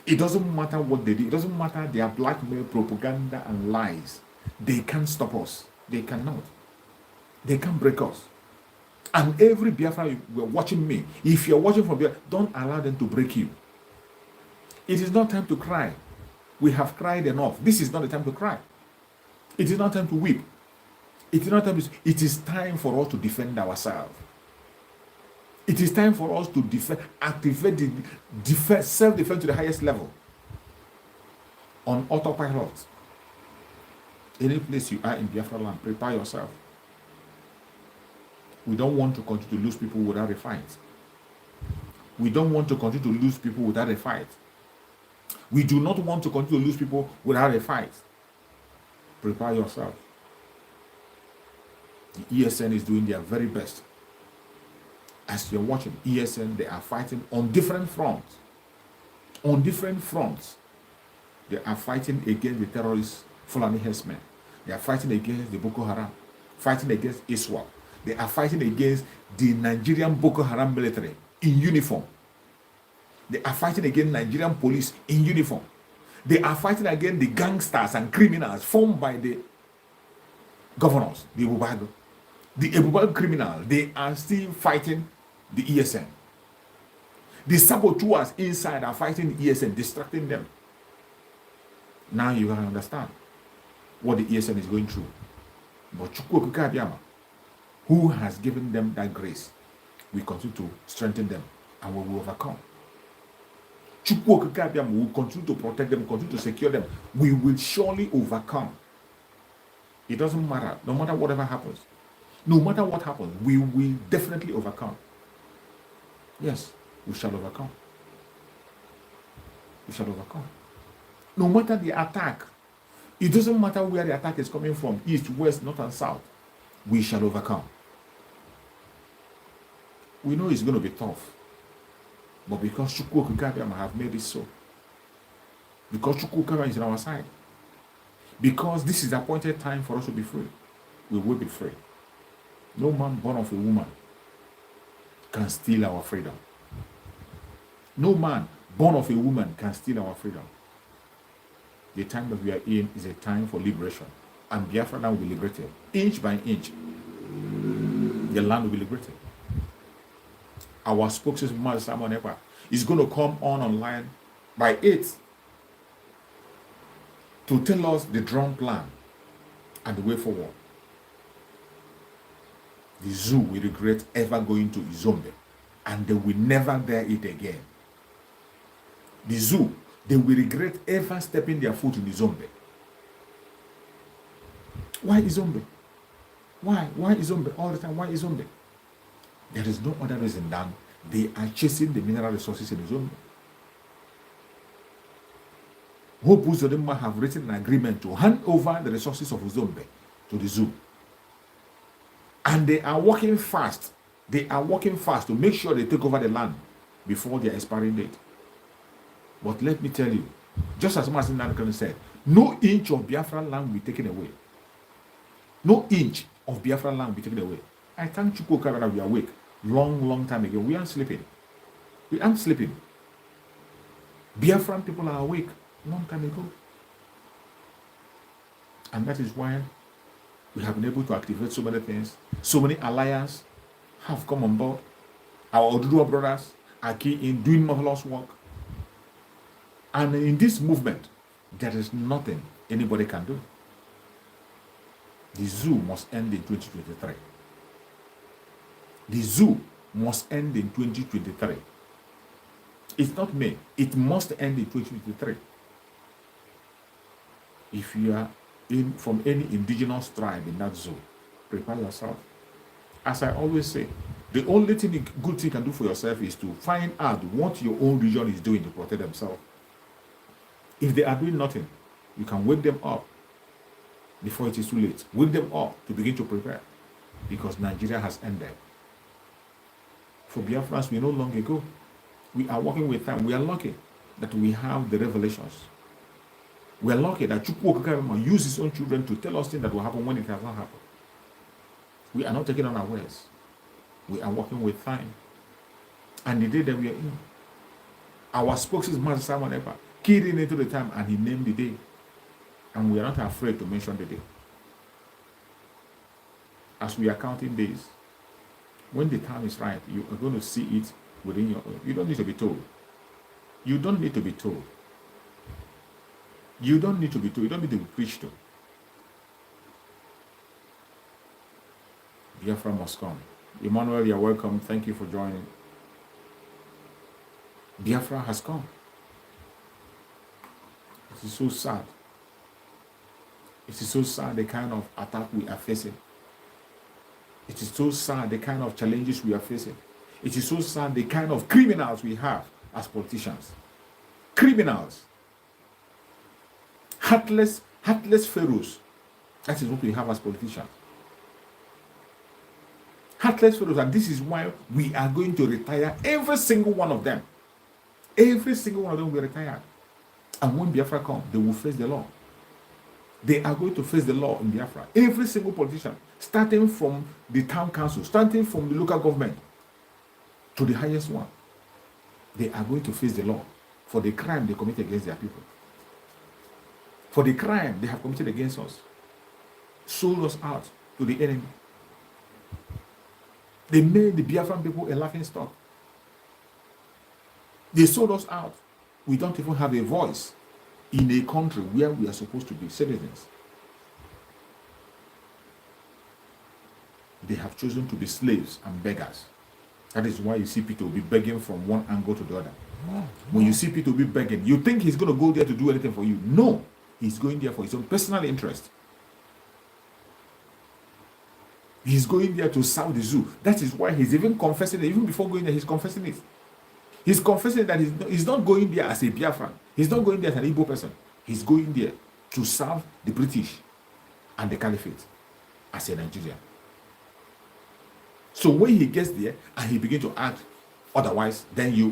It doesn't matter what they do. It doesn't matter their blackmail, propaganda, and lies. They can't stop us. They cannot. They can't break us. And every Biafra, you are watching me. If you're watching from Biafra, don't allow them to break you. It is not time to cry. We have cried enough. This is not the time to cry. It is not time to weep. It is not time to, it is time for us to defend ourselves. It is time for us to defend, activate the self-defense to the highest level. On autopilot. Any place you are in Biafra land, prepare yourself. We don't want to continue to lose people without a fight. We don't want to continue to lose people without a fight. We do not want to continue to lose people without a fight. Prepare yourself. The ESN is doing their very best. As you're watching ESN, they are fighting on different fronts. On different fronts. They are fighting against the terrorists, Fulani herdsmen. They are fighting against the Boko Haram, fighting against ISWAP. They are fighting against the Nigerian Boko Haram military in uniform. They are fighting against Nigerian police in uniform. They are fighting against the gangsters and criminals formed by the governors, the Ebubago. The Ebubago criminals, they are still fighting the ESN. The saboteurs inside are fighting the ESN, distracting them. Now you can understand what the ESN is going through. But Chukwu Okike Abiyama, who has given them that grace, we continue to strengthen them and we will overcome. Chukwu Okike Abiyama will continue to protect them, continue to secure them. We will surely overcome. It doesn't matter, no matter whatever happens. No matter what happens, we will definitely overcome. Yes, we shall overcome. We shall overcome. No matter the attack, it doesn't matter where the attack is coming from, east, west, north, and south, we shall overcome. We know it's going to be tough, but because Chukwu Okike Abiyama have made it so, because Chukwu Okike Abiyama is on our side, because this is the appointed time for us to be free, we will be free. No man born of a woman can steal our freedom. No man born of a woman can steal our freedom. The time that we are in is a time for liberation. And Biafra land will be liberated. Inch by inch, the land will be liberated. our spokesman Simon Ekpa is going to come online by 8 to tell us the drum plan and the way forward. The zoo will regret ever going to Izombe, and they will never dare it again. The zoo, they will regret ever stepping their foot in Izombe. Why Izombe? Why? Why Izombe? All the time, why Izombe? There is no other reason than they are chasing the mineral resources in Izombe. Hope Uzumbe have written an agreement to hand over the resources of Uzumbe to the zoo. And they are working fast. They are working fast to make sure they take over the land before their expiring date. But let me tell you, just as Martin Nankan said, no inch of Biafran land will be taken away. No inch of Biafran land will be taken away. I thank Chukwuka that we are awake long time ago. We aren't sleeping. We aren't sleeping. Biafran people are awake long time ago. And that is why we have been able to activate so many things. So many alliances have come on board. Our Oduduwa brothers are key in doing marvelous work. And in this movement, there is nothing anybody can do. The zoo must end in 2023. The zoo must end in 2023. It's not May. It must end in 2023. If you are from any indigenous tribe in that zoo, prepare yourself. As I always say, the only thing good thing you can do for yourself is to find out what your own region is doing to protect themselves. If they are doing nothing, you can wake them up before it is too late. Wake them up to begin to prepare, because Nigeria has ended. For Biafrans, we know long ago. We are working with them. We are lucky that we have the revelations. We are lucky that Chukwuka used his own children to tell us things that will happen when it has not happened. We are not taking on our ways. We are working with time. And the day that we are in, our spokesman, Simon Ekpa, keyed in into the time and he named the day. And we are not afraid to mention the day. As we are counting days, when the time is right, you are going to see it within your own. You don't need to be told. You don't need to be told. You don't need to be told. You don't need to be preached to. Biafra must come. Emmanuel, you're welcome. Thank you for joining. Biafra has come. It is so sad. It is so sad the kind of attack we are facing. It is so sad the kind of challenges we are facing. It is so sad the kind of criminals we have as politicians. Criminals. Heartless pharaohs. That is what we have as politicians. Heartless pharaohs. And this is why we are going to retire every single one of them. Every single one of them will be retired. And when Biafra comes, they will face the law. They are going to face the law in Biafra. Every single politician, starting from the town council, starting from the local government to the highest one, they are going to face the law for the crime they commit against their people. For the crime they have committed against us. Sold us out to the enemy. They made the Biafran people a laughing stock. They sold us out. We don't even have a voice in a country where we are supposed to be citizens. They have chosen to be slaves and beggars. That is why you see Peter will be begging from one angle to the other. When you see Peter will be begging, you think he's going to go there to do anything for you. No, he's going there for his own personal interest. He's going there to serve the zoo. That is why he's even confessing it. Even before going there, he's confessing it. He's confessing that he's not going there as a Biafran. He's not going there as an Igbo person. He's going there to serve the British and the Caliphate as a Nigerian. So when he gets there and he begins to act otherwise, then you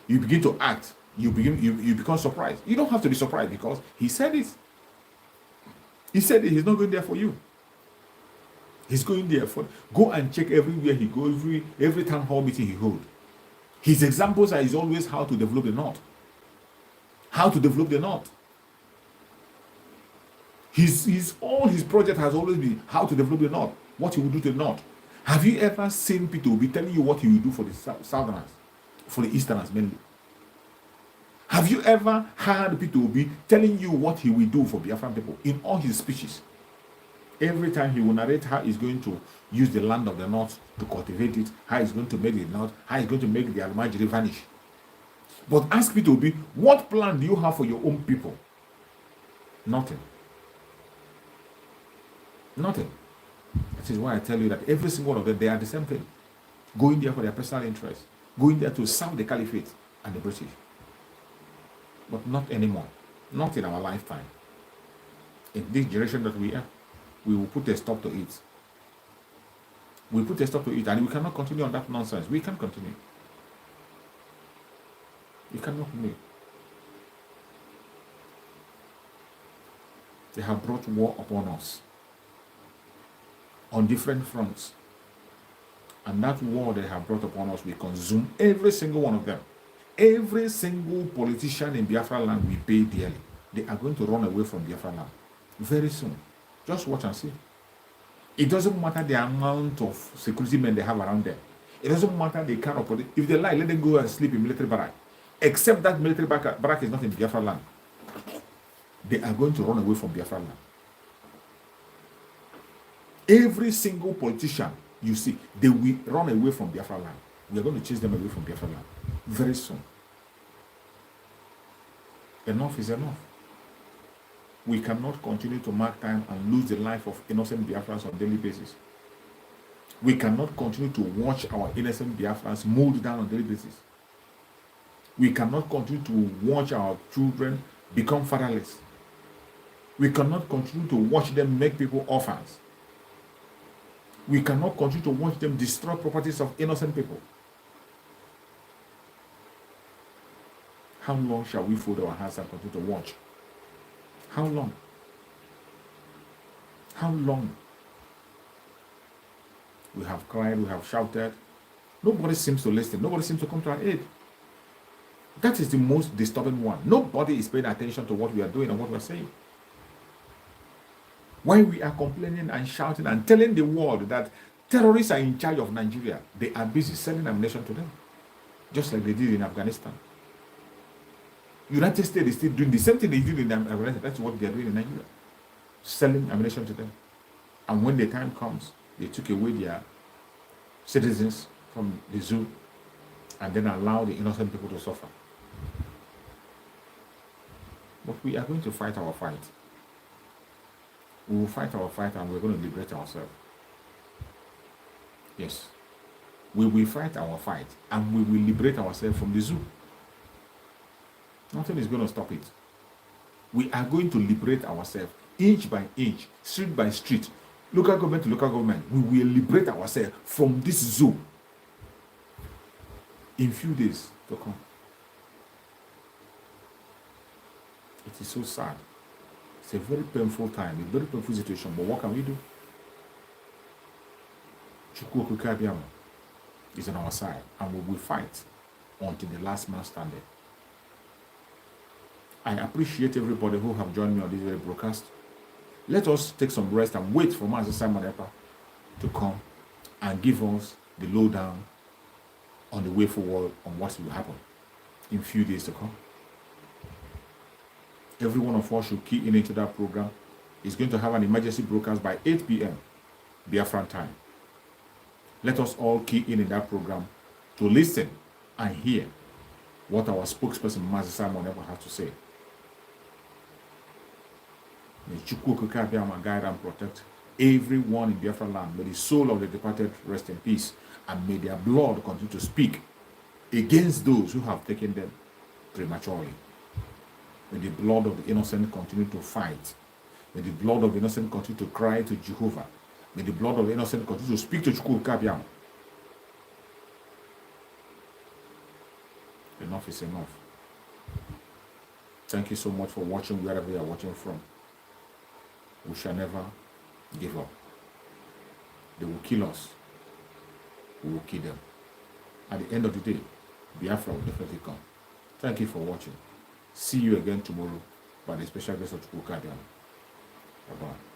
begin to act. You become surprised. You don't have to be surprised because he said it. He said it. He's not going there for you. He's going there for go and check everywhere he goes, every town hall meeting he holds. His examples is always how to develop the North. How to develop the North. All his project has always been how to develop the North. What he will do to the North. Have you ever seen Peter Obi telling you what he will do for the Southerners, for the Easterners mainly? Have you ever heard Peter Obi telling you what he will do for Biafran people in all his speeches? Every time he will narrate how he's going to use the land of the North to cultivate it, how he's going to make the North, how he's going to make the Almajiri vanish. But ask Peter Obi, what plan do you have for your own people? Nothing. Nothing. That is why I tell you that every single one of them, they are the same thing. Going there for their personal interest. Going there to serve the caliphate and the British. But not anymore. Not in our lifetime. In this generation that we are, we will put a stop to it. We put a stop to it, and we cannot continue on that nonsense. We can't continue. We cannot continue. They have brought war upon us on different fronts. And that war they have brought upon us, we consume every single one of them. Every single politician in Biafra land we pay dearly. They are going to run away from Biafra land very soon. Just watch and see. It doesn't matter the amount of security men they have around them. It doesn't matter the kind of politics. If they like, let them go and sleep in military barrack. Except that military barrack is not in Biafra land. They are going to run away from Biafra land. Every single politician you see, they will run away from Biafra land. We are going to chase them away from Biafra land very soon. Enough is enough. We cannot continue to mark time and lose the life of innocent Biafrans on a daily basis. We cannot continue to watch our innocent Biafrans mold down on a daily basis. We cannot continue to watch our children become fatherless. We cannot continue to watch them make people orphans. We cannot continue to watch them destroy properties of innocent people. How long shall we fold our hands and continue to watch? How long? How long? We have cried, we have shouted. Nobody seems to listen. Nobody seems to come to our aid. That is the most disturbing one. Nobody is paying attention to what we are doing and what we are saying. When we are complaining and shouting and telling the world that terrorists are in charge of Nigeria, they are busy selling ammunition to them, just like they did in Afghanistan. United States is still doing the same thing they did in Afghanistan. That's what they are doing in Nigeria, selling ammunition to them. And when the time comes, they took away their citizens from the zoo and then allow the innocent people to suffer. But we are going to fight our fight. We will fight our fight and we're going to liberate ourselves. Yes. We will fight our fight and we will liberate ourselves from the zoo. Nothing is going to stop it. We are going to liberate ourselves inch by inch, street by street, local government to local government. We will liberate ourselves from this zoo in few days to come. It is so sad. It's a very painful time, a very painful situation, but what can we do? Chukwu Okike is on our side, and we will fight until the last man standing. I appreciate everybody who have joined me on this very broadcast. Let us take some rest and wait for Master Simon Ekpa to come and give us the lowdown on the way forward on what will happen in a few days to come. Every one of us should key in into that program. It's going to have an emergency broadcast by 8 p.m. Biafran time. Let us all key in that program to listen and hear what our spokesperson, Master Simon Ekpa, has to say. May Chukwu Okike guide and protect everyone in Biafra land. May the soul of the departed rest in peace, and may their blood continue to speak against those who have taken them prematurely. May the blood of the innocent continue to fight. May the blood of the innocent continue to cry to Jehovah. May the blood of the innocent continue to speak to Chukwu Okike. Enough is enough. Thank you so much for watching wherever you are watching from. We shall never give up. They will kill us. We will kill them. At the end of the day, Biafra will definitely come. Thank you for watching. See you again tomorrow by the special grace of Chukwu Okike. Bye-bye.